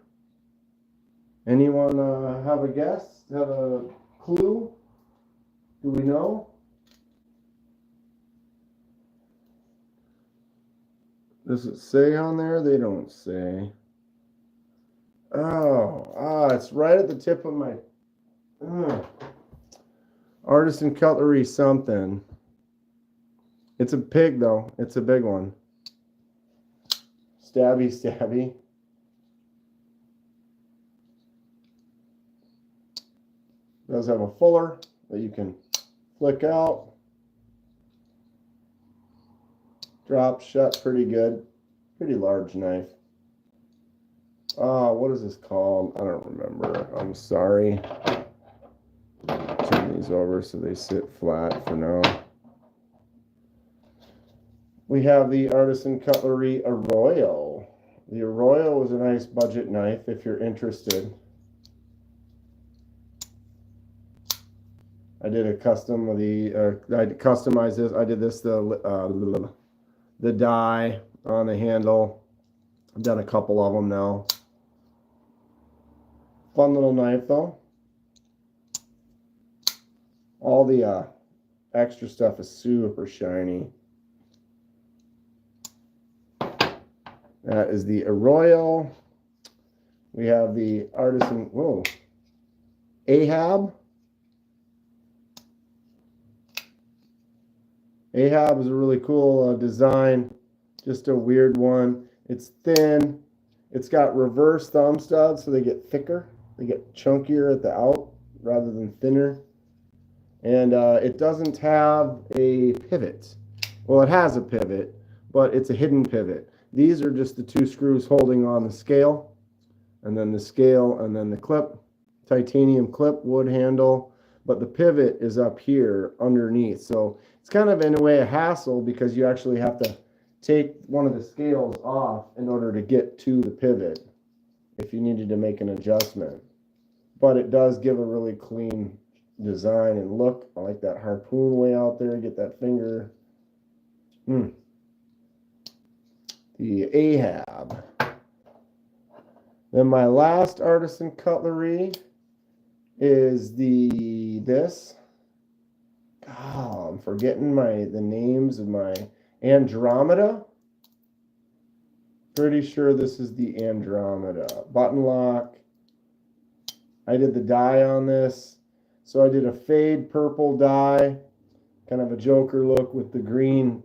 Anyone have a guess? Have a clue? Do we know? Does it say on there? They don't say. It's right at the tip of my Artisan Cutlery something. It's a pig though. It's a big one. Stabby, stabby. It does have a fuller that you can flick out. Drops shut pretty good. Pretty large knife. What is this called? I don't remember. I'm sorry. Turn these over so they sit flat for now. We have the Artisan Cutlery Arroyo. The Arroyo is a nice budget knife if you're interested. I did a custom of I customized this. I did this the die on the handle. I've done a couple of them now. Fun little knife though. All the extra stuff is super shiny. That is the Arroyo. We have the Artisan, Ahab. Ahab is a really cool design. Just a weird one. It's thin. It's got reverse thumb studs, so they get thicker. They get chunkier at the out rather than thinner. And it doesn't have a pivot. Well, it has a pivot, but it's a hidden pivot. These are just the two screws holding on the scale, and then the scale, and then the clip. Titanium clip, wood handle, but the pivot is up here underneath. So it's kind of in a way a hassle because you actually have to take one of the scales off in order to get to the pivot if you needed to make an adjustment. But it does give a really clean design and look. I like that harpoon way out there. Get that finger. The Ahab. Then my last Artisan Cutlery is this. Oh, I'm forgetting the names of my Andromeda. Pretty sure this is the Andromeda. Button lock. I did the die on this. So I did a fade purple die. Kind of a Joker look with the green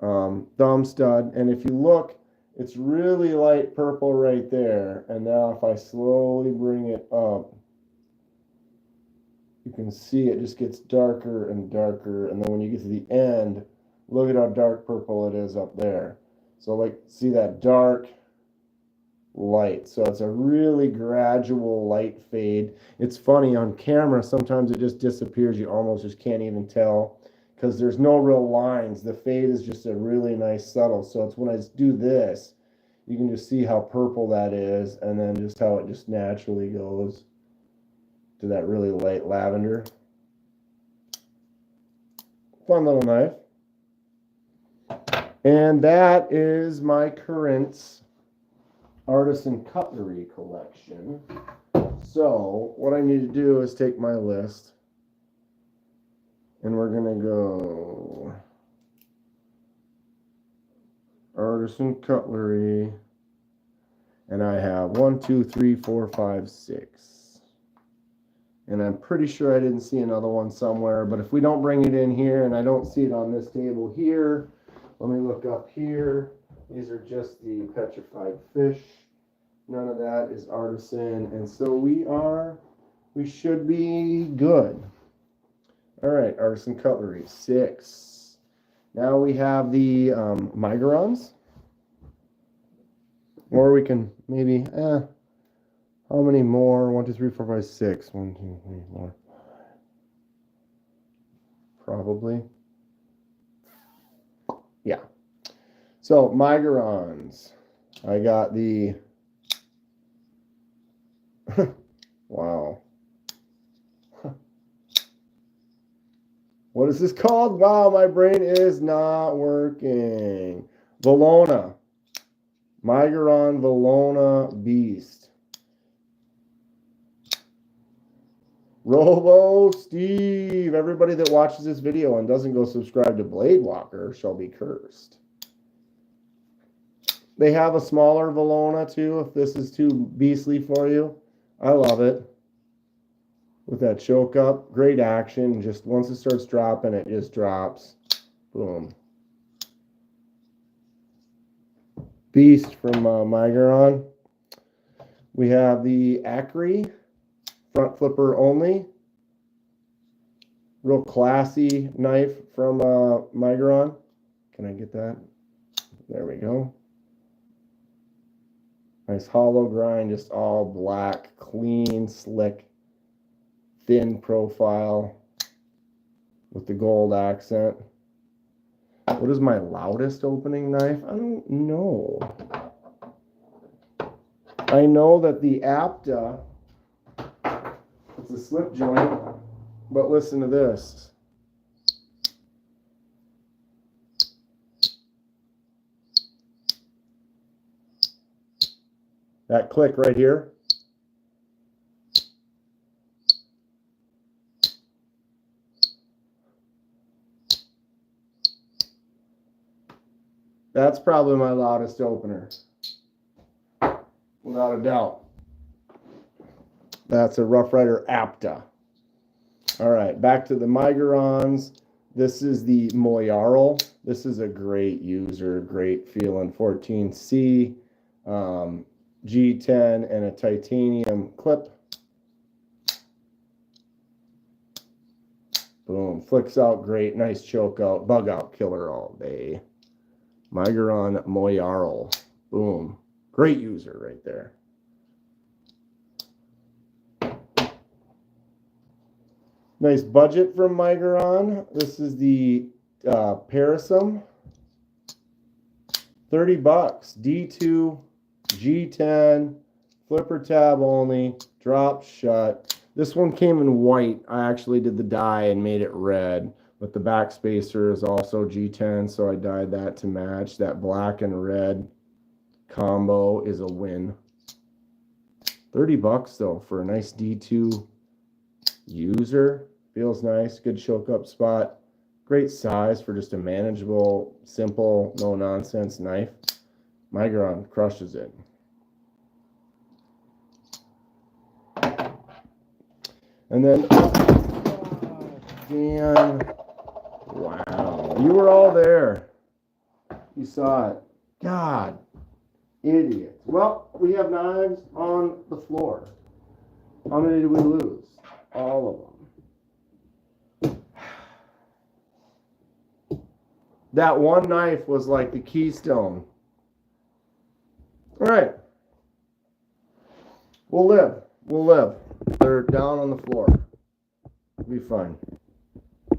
thumb stud. And if you look, it's really light purple right there. And now if I slowly bring it up, you can see it just gets darker and darker. And then when you get to the end, look at how dark purple it is up there. So like, see that dark light. So it's a really gradual light fade. It's funny on camera, sometimes it just disappears. You almost just can't even tell because there's no real lines. The fade is just a really nice subtle. So it's when I do this, you can just see how purple that is, and then just how it just naturally goes to that really light lavender. Fun little knife. And that is my current Artisan Cutlery collection. So what I need to do is take my list, and we're gonna go Artisan Cutlery, and I have 1, 2, 3, 4, 5, 6, and I'm pretty sure I didn't see another one somewhere. But if we don't bring it in here, and I don't see it on this table here, let me look up here. These are just the petrified fish. None of that is Artisan, and so we should be good. All right, Artisan Cutlery 6. Now we have the Migerons, or we can maybe how many more? 1, 2, 3, 4, 5, 6. 1, 2, 3, 4. Probably. Yeah. So Migerons. I got the wow. What is this called? Wow, my brain is not working. Valona. Migeron Valona Beast. Robo Steve. Everybody that watches this video and doesn't go subscribe to Blade Walker shall be cursed. They have a smaller Valona too, if this is too beastly for you. I love it. With that choke up, great action. Just once it starts dropping, it just drops. Boom. Beast from Migeron. We have the Acri, front flipper only. Real classy knife from Migeron. Can I get that? There we go. Nice hollow grind, just all black, clean, slick, thin profile with the gold accent. What is my loudest opening knife? I don't know. I know that the Apta, it's a slip joint, but listen to this. That click right here. That's probably my loudest opener, without a doubt. That's a Rough Rider Apta. All right, back to the Migerons. This is the Moyarl. This is a great user, great feeling. 14C, G10, and a titanium clip. Boom, flicks out great, nice choke out, bug out killer all day. Migeron Moyarl. Boom. Great user right there. Nice budget from Migeron. This is the Parasum. 30 bucks. D2, G10, flipper tab only, drop shut. This one came in white. I actually did the dye and made it red. But the back spacer is also G10, so I dyed that to match. That black and red combo is a win. 30 bucks though for a nice D2 user. Feels nice, good choke up spot. Great size for just a manageable, simple, no nonsense knife. Migeron crushes it. And then, Dan, wow, you were all there. You saw it. God, idiot. Well, we have knives on the floor. How many did we lose? All of them. That one knife was like the keystone. All right. We'll live. We'll live. They're down on the floor. It'll be fine. A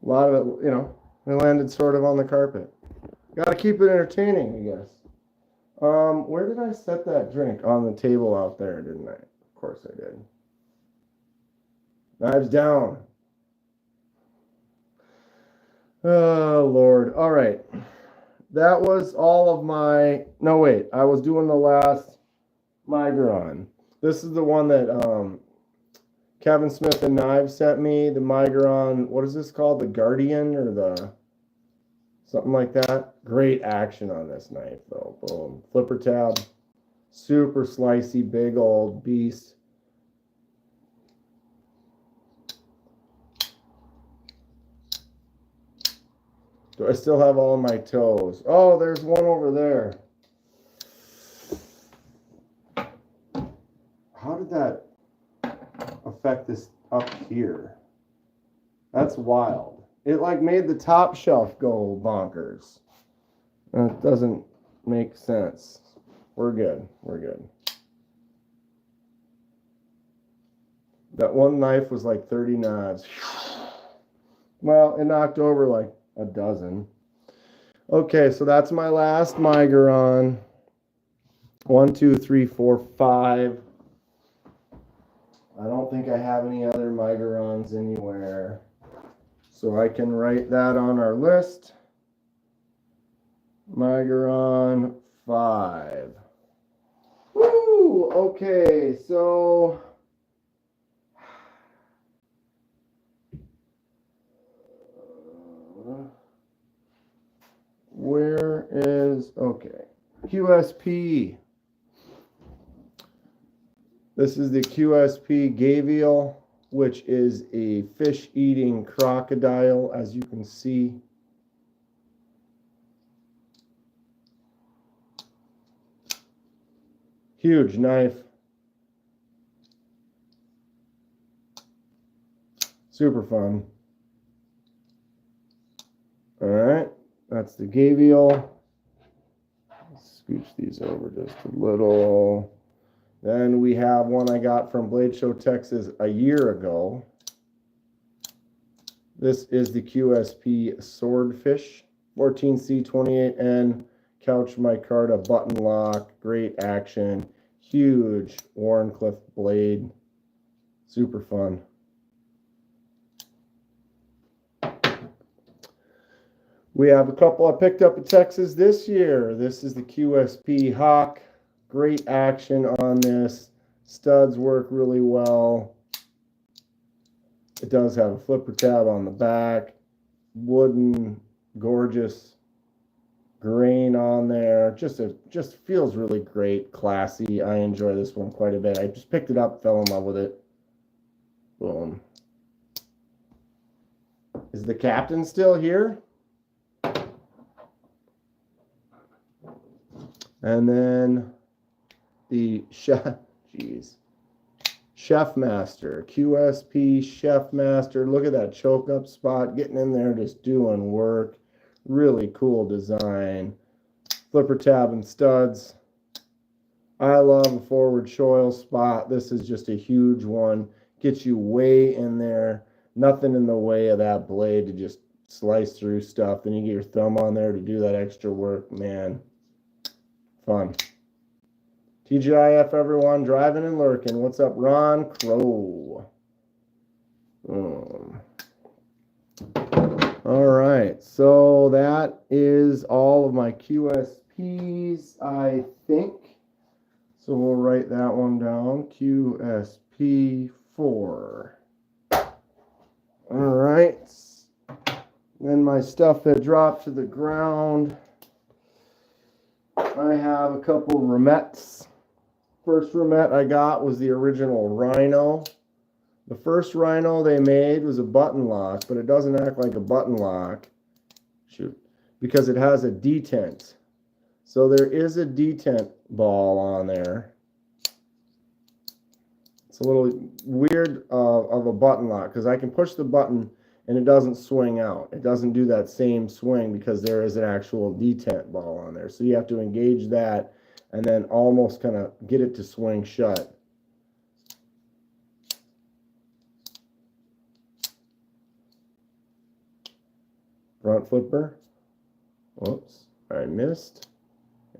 lot of it, you know, they landed sort of on the carpet. Got to keep it entertaining, I guess. Where did I set that drink? On the table out there, didn't I? Of course I did. Knives down. Oh, Lord. All right. That was all of my... No, wait. I was doing the last Migeron. This is the one that Kevin Smith and Knives sent me. The Migeron, what is this called? The Guardian or the... something like that. Great action on this knife, though. Boom. Flipper tab. Super slicey, big old beast. Do I still have all my toes? Oh, there's one over there. How did that affect this up here? That's wild. It like made the top shelf go bonkers. That doesn't make sense. We're good. We're good. That one knife was like 30 knives. Well, it knocked over like a dozen. Okay, so that's my last Migeron. 1, 2, 3, 4, 5. I don't think I have any other Migerons anywhere. So I can write that on our list. Migeron 5. Woo! Okay, so... where is... okay. QSP. This is the QSP gavial, which is a fish-eating crocodile, as you can see. Huge knife. Super fun. All right, that's the gavial. Scooch these over just a little. Then we have one I got from Blade Show, Texas a year ago. This is the QSP Swordfish, 14C28N, couch micarta button lock, great action, huge Warncliffe blade, super fun. We have a couple I picked up in Texas this year. This is the QSP Hawk. Great action on this. Studs work really well. It does have a flipper tab on the back. Wooden, gorgeous grain on there. Just feels really great, classy. I enjoy this one quite a bit. I just picked it up, fell in love with it. Boom. Is the captain still here? And then the Chef Master, QSP Chef Master. Look at that choke up spot, getting in there, just doing work. Really cool design. Flipper tab and studs. I love a forward choil spot. This is just a huge one. Gets you way in there. Nothing in the way of that blade to just slice through stuff. Then you get your thumb on there to do that extra work, man. Fun. TGIF, everyone, driving and lurking. What's up, Ron Crow? All right, so that is all of my QSPs, I think. So we'll write that one down, QSP 4. All right. Then my stuff that dropped to the ground. I have a couple Remets. First Remet I got was the original Rhino. The first Rhino they made was a button lock, but it doesn't act like a button lock. Shoot. Because it has a detent. So there is a detent ball on there. It's a little weird of a button lock because I can push the button and it doesn't swing out. It doesn't do that same swing because there is an actual detent ball on there. So you have to engage that and then almost kind of get it to swing shut. Front flipper. Whoops, I missed.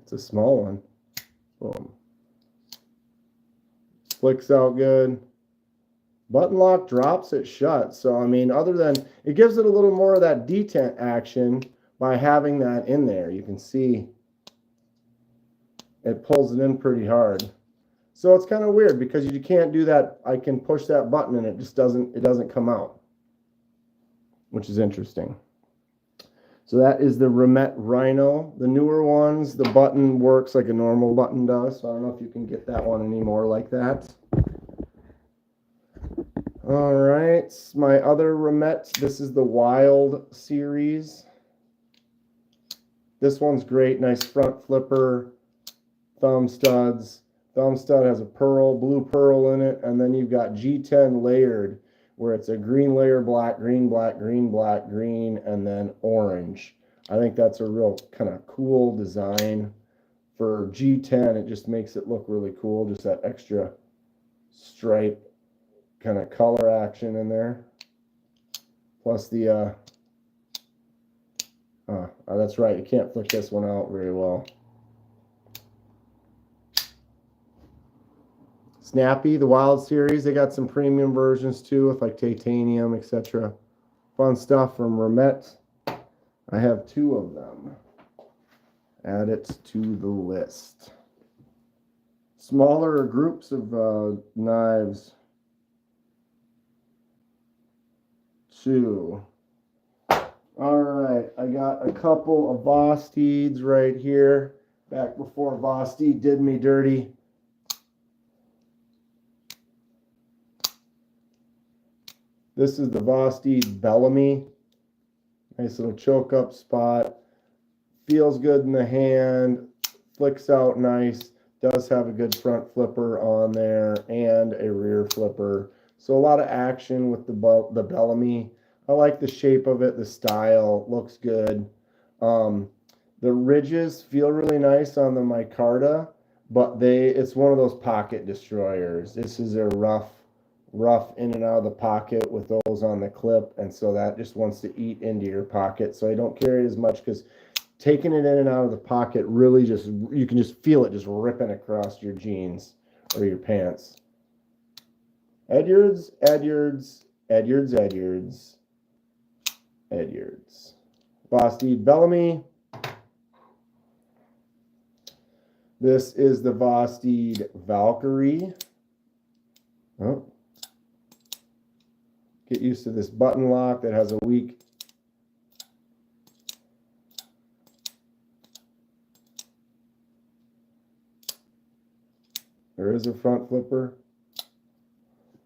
It's a small one. Boom. Flicks out good. Button lock drops it shut. So, I mean, other than, it gives it a little more of that detent action by having that in there. You can see it pulls it in pretty hard. So it's kind of weird because you can't do that. I can push that button and it just doesn't come out, which is interesting. So that is the Remet Rhino. The newer ones, the button works like a normal button does. So I don't know if you can get that one anymore like that. All right, my other Remet, this is the Wild series. This one's great, nice front flipper, thumb studs. Thumb stud has a pearl, blue pearl in it, and then you've got G10 layered, where it's a green layer, black, green, black, green, black, green, and then orange. I think that's a real kind of cool design for G10. It just makes it look really cool, just that extra stripe kind of color action in there. Plus the, that's right, you can't flick this one out very well. Snappy, the Wild series, they got some premium versions too with like titanium, etc. Fun stuff from Remet. I have 2 of them. Add it to the list. Smaller groups of knives. 2. All right, I got a couple of Vosteeds right here. back before Vosteed did me dirty. This is the Vosteed Bellamy. Nice little choke up spot. Feels good in the hand. Flicks out nice. Does have a good front flipper on there and a rear flipper. So a lot of action with the Bellamy. I like the shape of it. The style looks good. The ridges feel really nice on the micarta, but it's one of those pocket destroyers. This is a rough in and out of the pocket with those on the clip, and so that just wants to eat into your pocket. So I don't carry it as much because taking it in and out of the pocket really just, you can just feel it just ripping across your jeans or your pants. Edyards. Vosteed Bellamy. This is the Vosteed Valkyrie. Oh. Get used to this button lock that has a weak. There is a front flipper.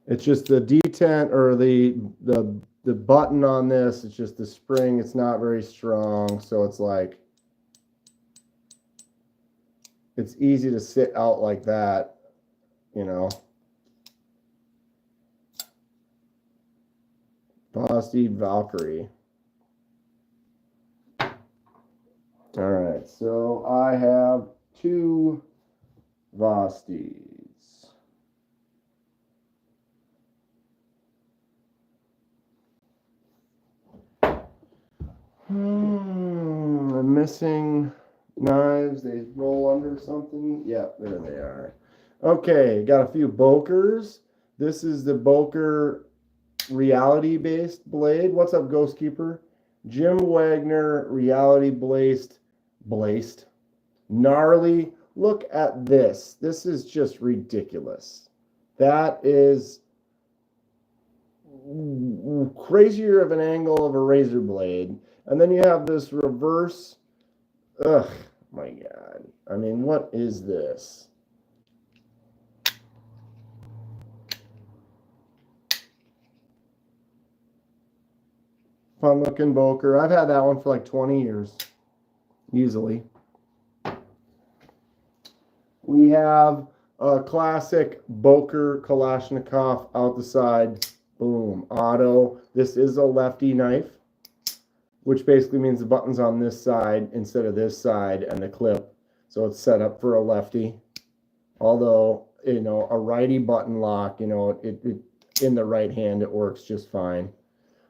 It's just the detent or the button on this. It's just the spring. It's not very strong, so it's like it's easy to sit out like that, you know. Vosteed Valkyrie. All right, so I have 2 Vosteeds. I'm missing knives. They roll under something. Yep, there they are. Okay, got a few Bokers. This is the Boker reality-based blade. What's up, Ghost Keeper? Jim Wagner reality-based. Gnarly. Look at this. This is just ridiculous. That is crazier of an angle of a razor blade. And then you have this reverse. Ugh, my God. I mean, what is this? Fun looking Boker. I've had that one for like 20 years. Easily. We have a classic Boker Kalashnikov out the side. Boom. Auto. This is a lefty knife, which basically means the button's on this side instead of this side and the clip. So it's set up for a lefty. Although, you know, a righty button lock, you know, it in the right hand, it works just fine.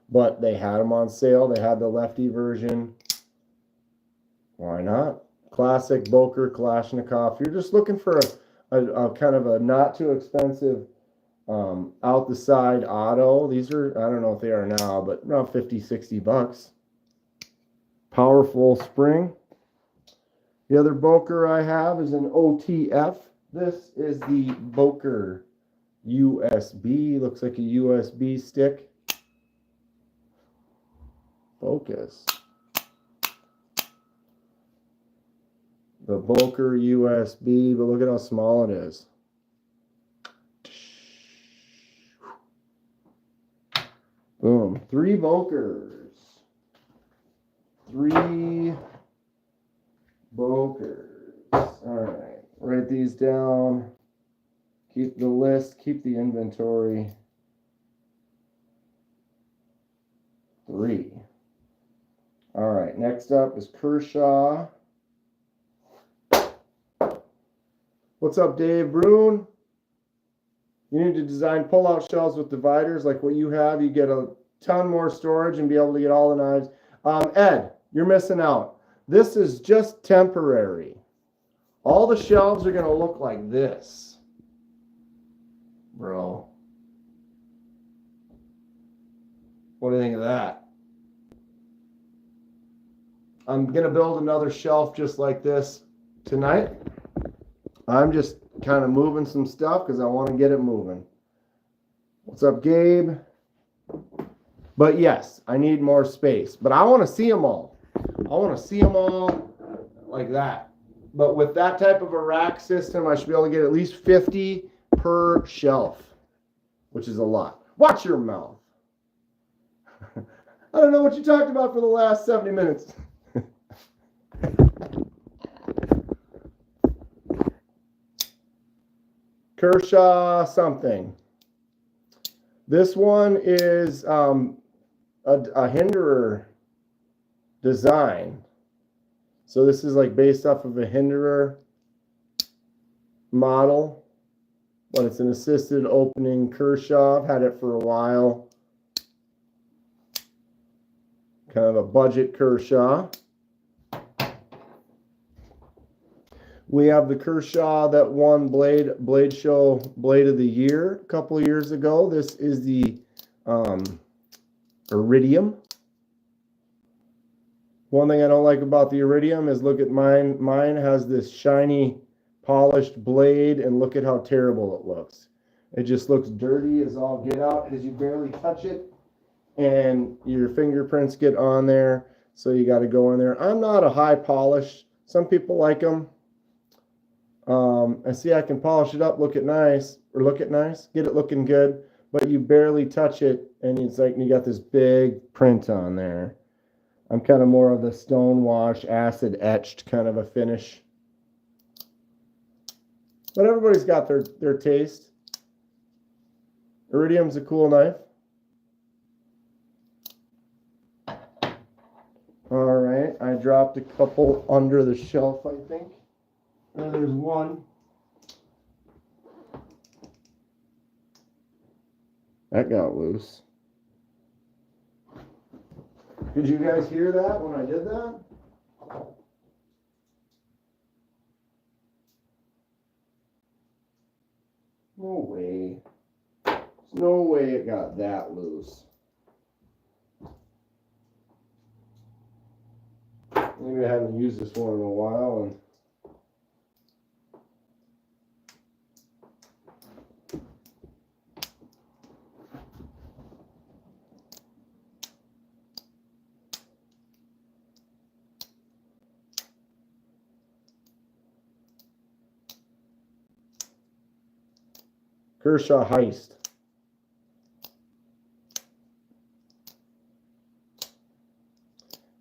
But they had them on sale. They had the lefty version. Why not? Classic Boker Kalashnikov. You're just looking for a kind of a not too expensive out the side auto. These are, I don't know if they are now, but around 50, 60 bucks. Powerful spring. The other Boker I have is an OTF. This is the Boker USB. Looks like a USB stick. Focus. The Boker USB, but look at how small it is. Boom. 3 Bokers. 3 Bokers. All right. Write these down. Keep the list. Keep the inventory. 3. All right. Next up is Kershaw. What's up, Dave Brune? You need to design pull-out shelves with dividers like what you have. You get a ton more storage and be able to get all the knives. Ed, you're missing out. This is just temporary. All the shelves are going to look like this. Bro. What do you think of that? I'm going to build another shelf just like this tonight. I'm just kind of moving some stuff because I want to get it moving. What's up, Gabe? But yes, I need more space. But I want to see them all. I want to see them all like that. But with that type of a rack system, I should be able to get at least 50 per shelf, which is a lot. Watch your mouth. I don't know what you talked about for the last 70 minutes. Kershaw something. This one is a Hinderer design. So this is like based off of a Hinderer model, but it's an assisted opening Kershaw. I've had it for a while. Kind of a budget Kershaw. We have the Kershaw that won Blade Show Blade of the Year a couple of years ago. This is the Iridium. One thing I don't like about the Iridium is look at mine. Mine has this shiny, polished blade, and look at how terrible it looks. It just looks dirty as all get out because you barely touch it, and your fingerprints get on there, so you got to go in there. I'm not a high polish. Some people like them. I see I can polish it up, get it looking good, but you barely touch it, and it's like you got this big print on there. I'm kind of more of the stone wash, acid etched kind of a finish. But everybody's got their taste. Iridium's a cool knife. All right, I dropped a couple under the shelf, I think. There's one. That got loose. Did you guys hear that when I did that? No way. There's no way it got that loose. Maybe I haven't used this one in a while and Kershaw Heist.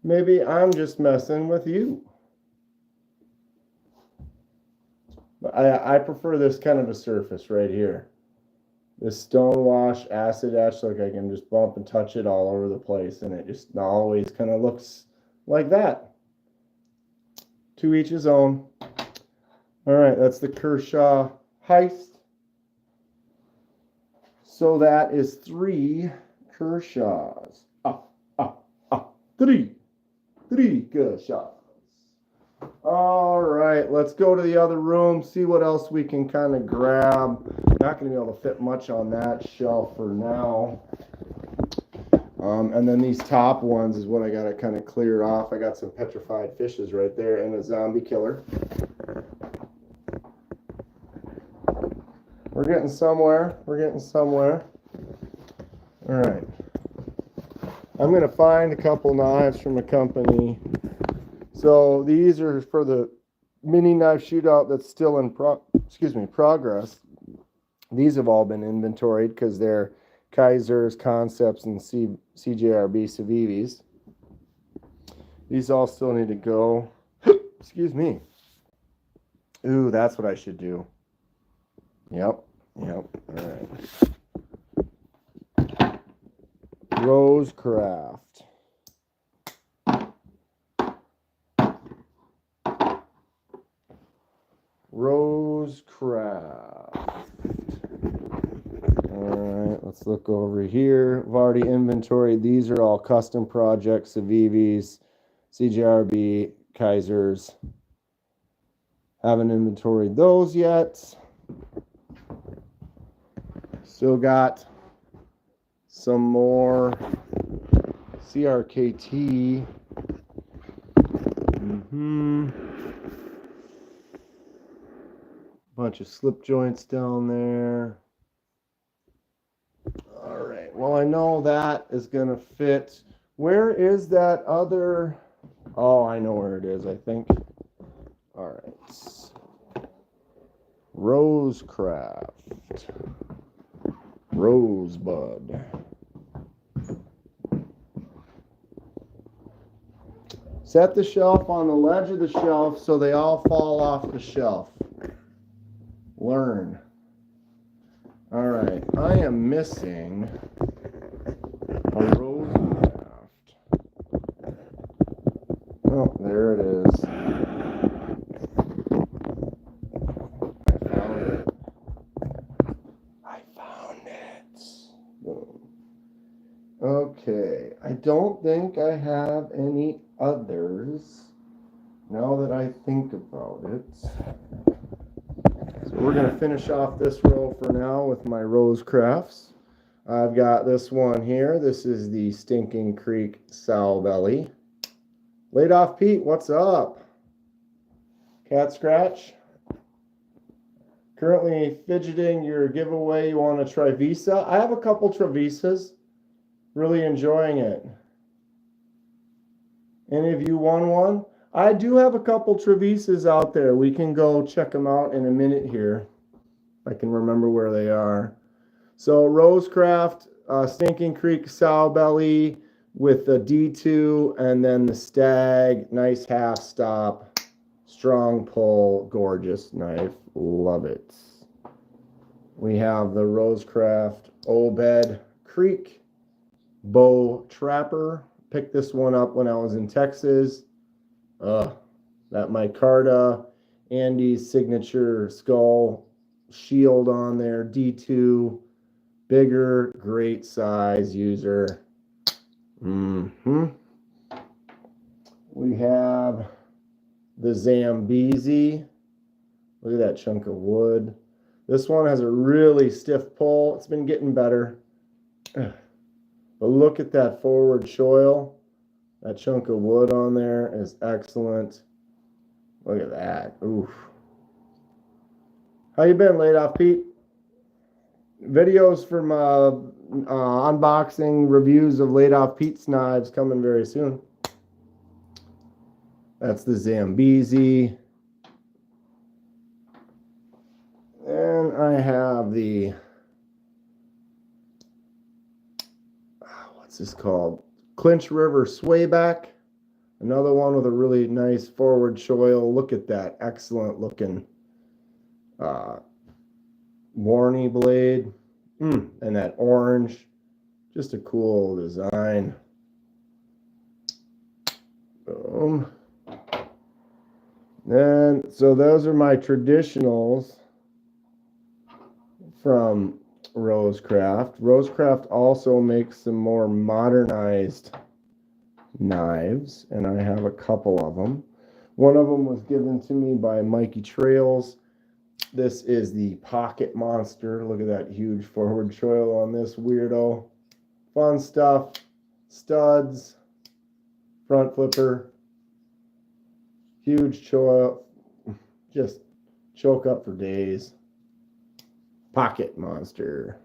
Maybe I'm just messing with you. But I prefer this kind of a surface right here. This stone wash acid etch, like I can just bump and touch it all over the place, and it just always kind of looks like that. To each his own. All right, that's the Kershaw Heist. So that is 3 Kershaws. Three Kershaws. All right, let's go to the other room, see what else we can kind of grab. Not going to be able to fit much on that shelf for now. And then these top ones is what I got to kind of clear off. I got some petrified fishes right there and a zombie killer. We're getting somewhere. All right. I'm going to find a couple knives from a company. So these are for the mini knife shootout that's still in progress. These have all been inventoried because they're Kaisers, Concepts, and CJRB Civivis. These all still need to go. Excuse me. Ooh, that's what I should do. Yep. All right. Rosecraft. All right, let's look over here. I've already inventoried. These are all custom projects, Civivis, CJRB, Kaisers. Haven't inventoried those yet. Still got some more CRKT. Bunch of slip joints down there. All right. Well, I know that is going to fit. Where is that other? Oh, I know where it is, I think. All right. Rosecraft. Rosebud. Set the shelf on the ledge of the shelf so they all fall off the shelf. Learn. All right, I am missing a Rosecraft. Oh, there it is. I found it. Boom. Okay, I don't think I have any others now that I think about it. So we're going to finish off this row for now with my Rosecrafts. I've got this one here. This is the Stinking Creek Sow Belly. Laid Off Pete, what's up? Cat Scratch. Currently fidgeting your giveaway. You want a Trivisa? I have a couple Trivisas. Really enjoying it. Any of you won one? I do have a couple Trivisas out there. We can go check them out in a minute here. I can remember where they are. So Rosecraft, Stinking Creek Sow Belly with the D2 and then the Stag. Nice half stop. Strong pull. Gorgeous knife. Love it. We have the Rosecraft Obed Creek Bow Trapper. Picked this one up when I was in Texas. That micarta, Andy's signature skull shield on there, D2, bigger, great size user. We have the Zambezi. Look at that chunk of wood. This one has a really stiff pull. It's been getting better. But look at that forward choil. That chunk of wood on there is excellent. Look at that. Oof. How you been, Laid Off Pete? Videos from unboxing reviews of Laid Off Pete's knives coming very soon. That's the Zambezi. And I have the, what's this called? Clinch River Swayback. Another one with a really nice forward choil. Look at that excellent looking Warney blade. And that orange. Just a cool design. Boom. Then, so those are my traditionals from Rosecraft. Rosecraft also makes some more modernized knives, and I have a couple of them. One of them was given to me by Mikey Trails. This is the Pocket Monster. Look at that huge forward choil on this weirdo. Fun stuff. Studs. Front flipper. Huge choil. Just choke up for days. Pocket Monster.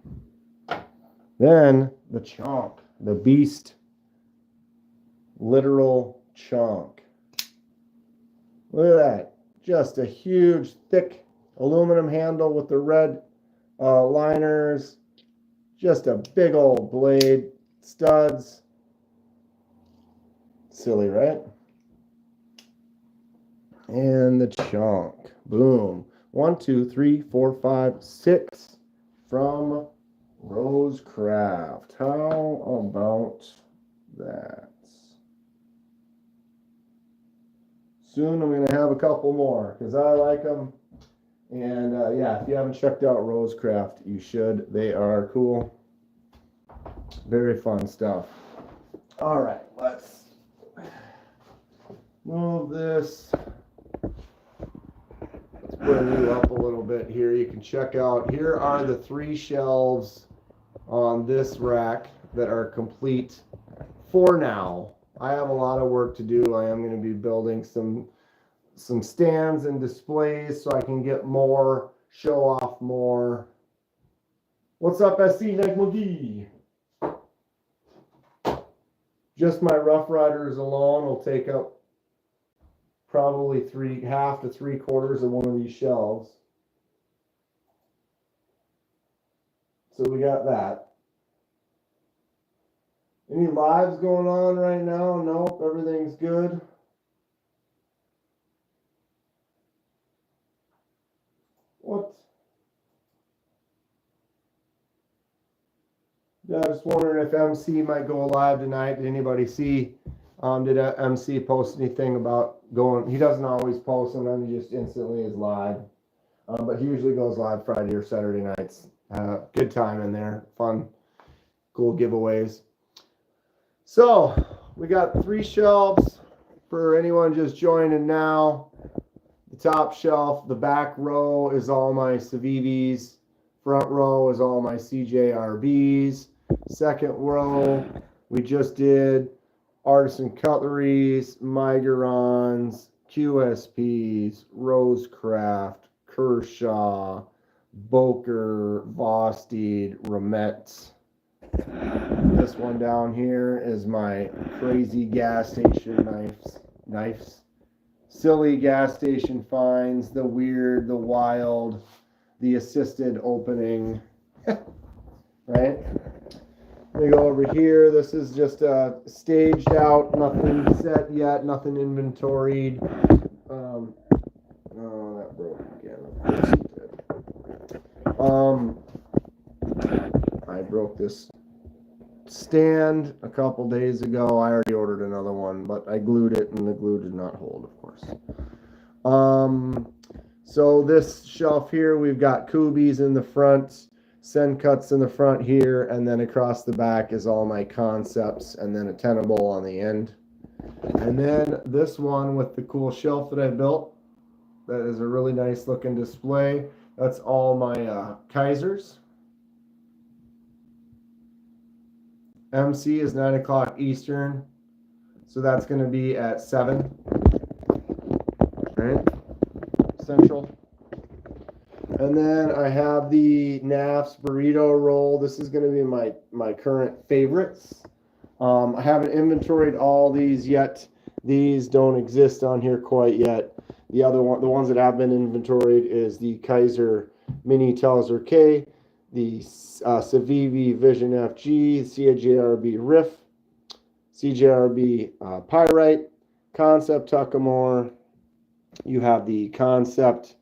Then the chunk, the beast, literal chunk. Look at that. Just a huge, thick aluminum handle with the red liners. Just a big old blade. Studs. Silly, right? And the chunk. Boom. 1, 2, 3, 4, 5, 6 from Rosecraft. How about that? Soon I'm going to have a couple more because I like them. And yeah, if you haven't checked out Rosecraft, you should. They are cool. Very fun stuff. All right, let's move this. Bring you up a little bit here. You can check out, here are the 3 shelves on this rack that are complete for now. I have a lot of work to do. I am going to be building some stands and displays so I can get more, show off more. What's up, SC Negmagi? Just my Rough Riders alone will take up probably half to 3/4 of one of these shelves. So we got that. Any lives going on right now? Nope, everything's good. What? Yeah, just wondering if MC might go live tonight. Did anybody see? Did MC post anything about going? He doesn't always post them, and he just instantly is live. But he usually goes live Friday or Saturday nights. Good time in there. Fun, cool giveaways. So, we got 3 shelves for anyone just joining now. The top shelf, the back row is all my Civivis. Front row is all my CJRBs. Second row, we just did Artisan Cutleries, Migerons, QSPs, Rosecraft, Kershaw, Boer, Vosteed, Remet. This one down here is my crazy gas station knives. Silly gas station finds, the weird, the wild, the assisted opening. Right? We go over here. This is just staged out, nothing set yet, nothing inventoried. Oh, that broke again. I broke this stand a couple days ago. I already ordered another one, but I glued it and the glue did not hold, of course. So this shelf here, we've got Kubies in the front, Send Cuts in the front here, and then across the back is all my concepts, and then a tenable on the end. And then this one with the cool shelf that I built, that is a really nice looking display. That's all my Kaisers. MC is 9 o'clock Eastern, so that's going to be at 7, right? Central. And then I have the NAF's burrito roll. This is going to be my current favorites. I haven't inventoried all these yet. These don't exist on here quite yet. The ones that have been inventoried is the Kaiser Mini Telzer K, the Civivi Vision FG, CJRB Riff, CJRB Pyrite, Concept Tuckamore. You have the Concept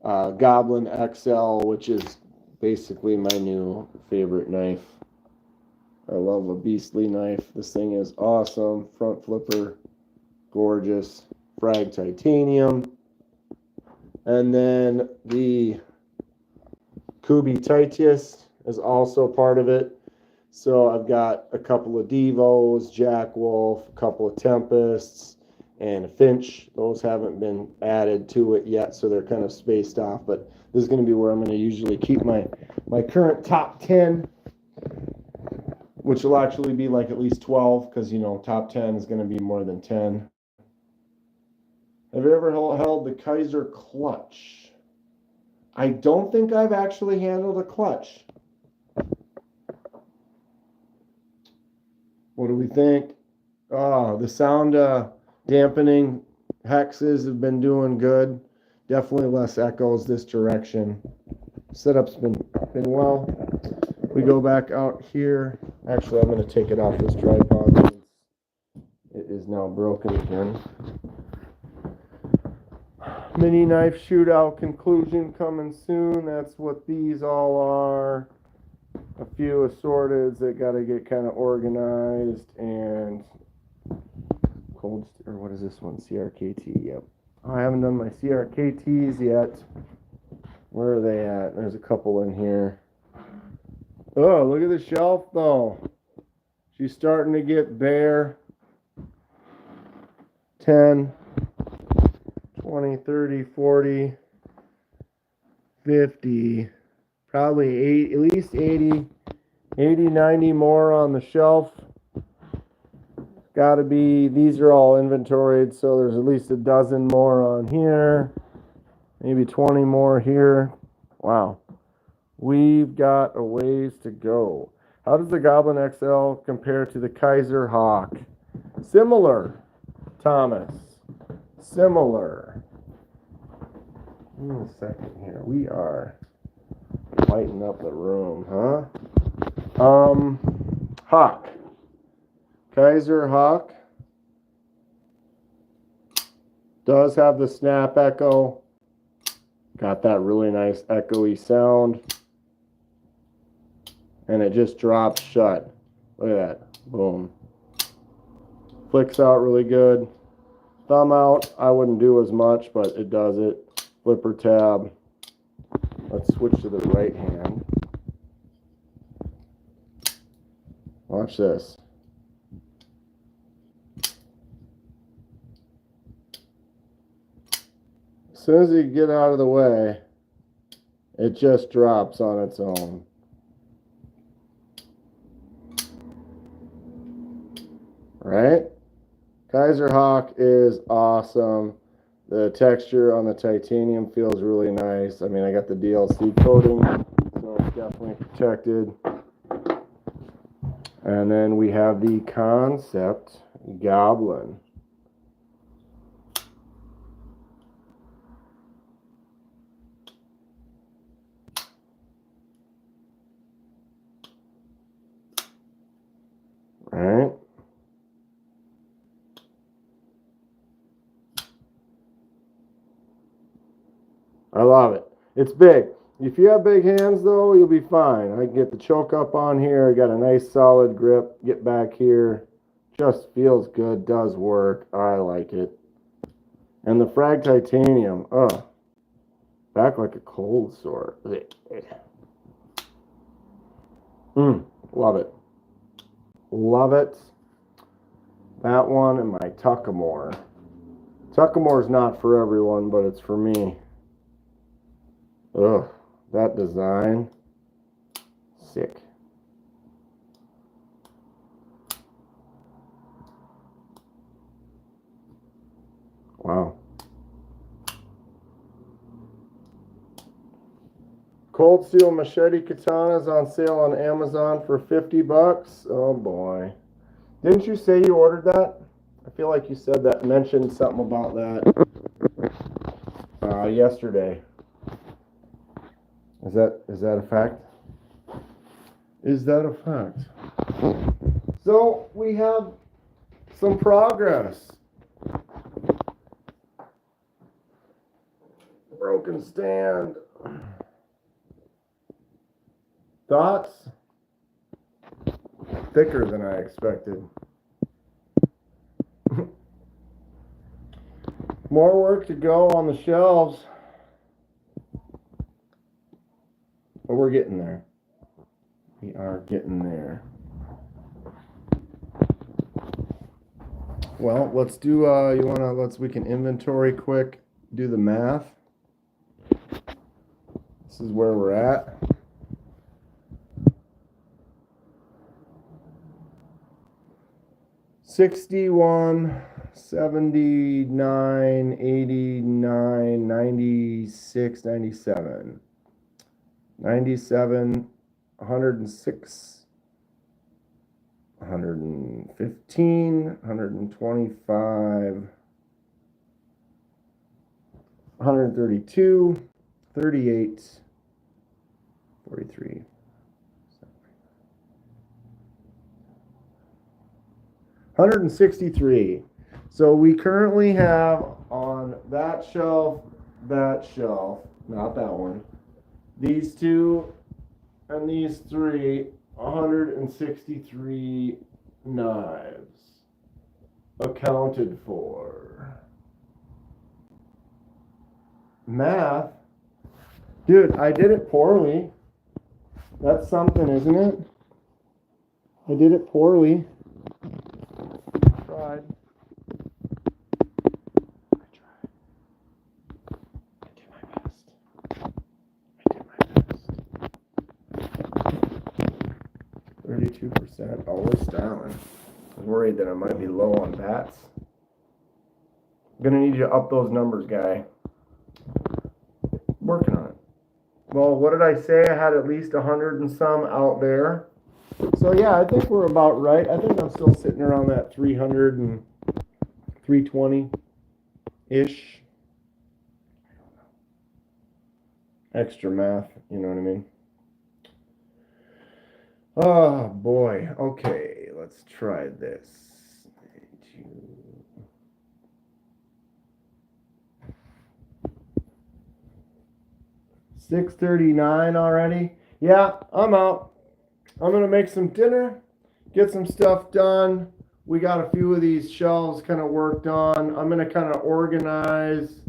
Goblin XL, which is basically my new favorite knife. I love a beastly knife. This thing is awesome. Front flipper, gorgeous. Frag titanium. And then the Kubi Titus is also part of it. So I've got a couple of Devos, Jack Wolf, a couple of Tempests, and a Finch. Those haven't been added to it yet, so they're kind of spaced off. But this is going to be where I'm going to usually keep my current top 10, which will actually be like at least 12, because, you know, top 10 is going to be more than 10. Have you ever held the Kaiser clutch? I don't think I've actually handled a clutch. What do we think? Oh, the sound dampening hexes have been doing good. Definitely less echoes this direction. Setup's been well. We go back out here. Actually, I'm going to take it off this tripod. It is now broken again. Mini knife shootout conclusion coming soon. That's what these all are. A few assorted that got to get kind of organized, and what is this one? CRKT. Yep. Oh, I haven't done my CRKTs yet. Where are they at? There's a couple in here. Oh, look at the shelf though. She's starting to get bare. 10, 20, 30, 40, 50, probably 8, at least 80, 90 more on the shelf. Got to be, these are all inventoried, so there's at least a dozen more on here, maybe 20 more here. Wow, we've got a ways to go. How does the Goblin XL compare to the Kaiser Hawk? Similar, Thomas. Similar. Give me a second here. We are Lighten up the room, huh? Hawk. Kaiser Hawk. Does have the snap echo. Got that really nice echoey sound. And it just drops shut. Look at that. Boom. Flicks out really good. Thumb out, I wouldn't do as much, but it does it. Flipper tab. Let's switch to the right hand. Watch this. As soon as you get out of the way, it just drops on its own. Right? Kaiser Hawk is awesome. The texture on the titanium feels really nice. I mean, I got the DLC coating, so it's definitely protected. And then we have the Concept Goblin. Right? I love it. It's big. If you have big hands, though, you'll be fine. I can get the choke up on here. I got a nice solid grip. Get back here. Just feels good. Does work. I like it. And the Frag Titanium. Back like a cold sore. Love it. Love it. That one and my Tuckamore. Tuckamore's not for everyone, but it's for me. Ugh, that design. Sick. Wow. Cold Steel Machete Katanas on sale on Amazon for $50. Oh boy. Didn't you say you ordered that? I feel like you said that, mentioned something about that yesterday. Is that a fact? Is that a fact? So we have some progress. Broken stand. Thoughts? Thicker than I expected. More work to go on the shelves. But we're getting there. We are getting there. Well, let's do, we can inventory quick, do the math. This is where we're at. $61, $79, $89, $96, $97. 97, 106, 115, 125, 132, 38, 43, 163. So we currently have on that shelf, not that one, these two and these three, 163 knives accounted for. Math? Dude, I did it poorly. That's something, isn't it? I did it poorly. I tried. I did my best. 32%. Oh, we're styling. I was worried that I might be low on bats. I'm gonna need you to up those numbers, guy. Working on it. Well, what did I say? I had at least 100 and some out there. So yeah, I think we're about right. I think I'm still sitting around that 300 and 320-ish. Extra math, you know what I mean? Oh boy. Okay, let's try this. 6:39 already. Yeah, I'm out. I'm gonna make some dinner, get some stuff done. We got a few of these shelves kind of worked on. I'm gonna kind of organize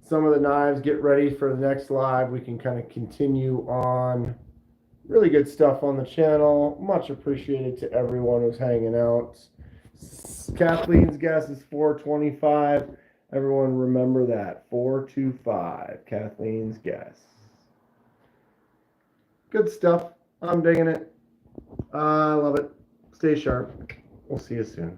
some of the knives, get ready for the next live. We can kind of continue on. Really good stuff on the channel. Much appreciated to everyone who's hanging out. Kathleen's guess is 425. Everyone remember that. 425. Kathleen's guess. Good stuff. I'm digging it. I love it. Stay sharp. We'll see you soon.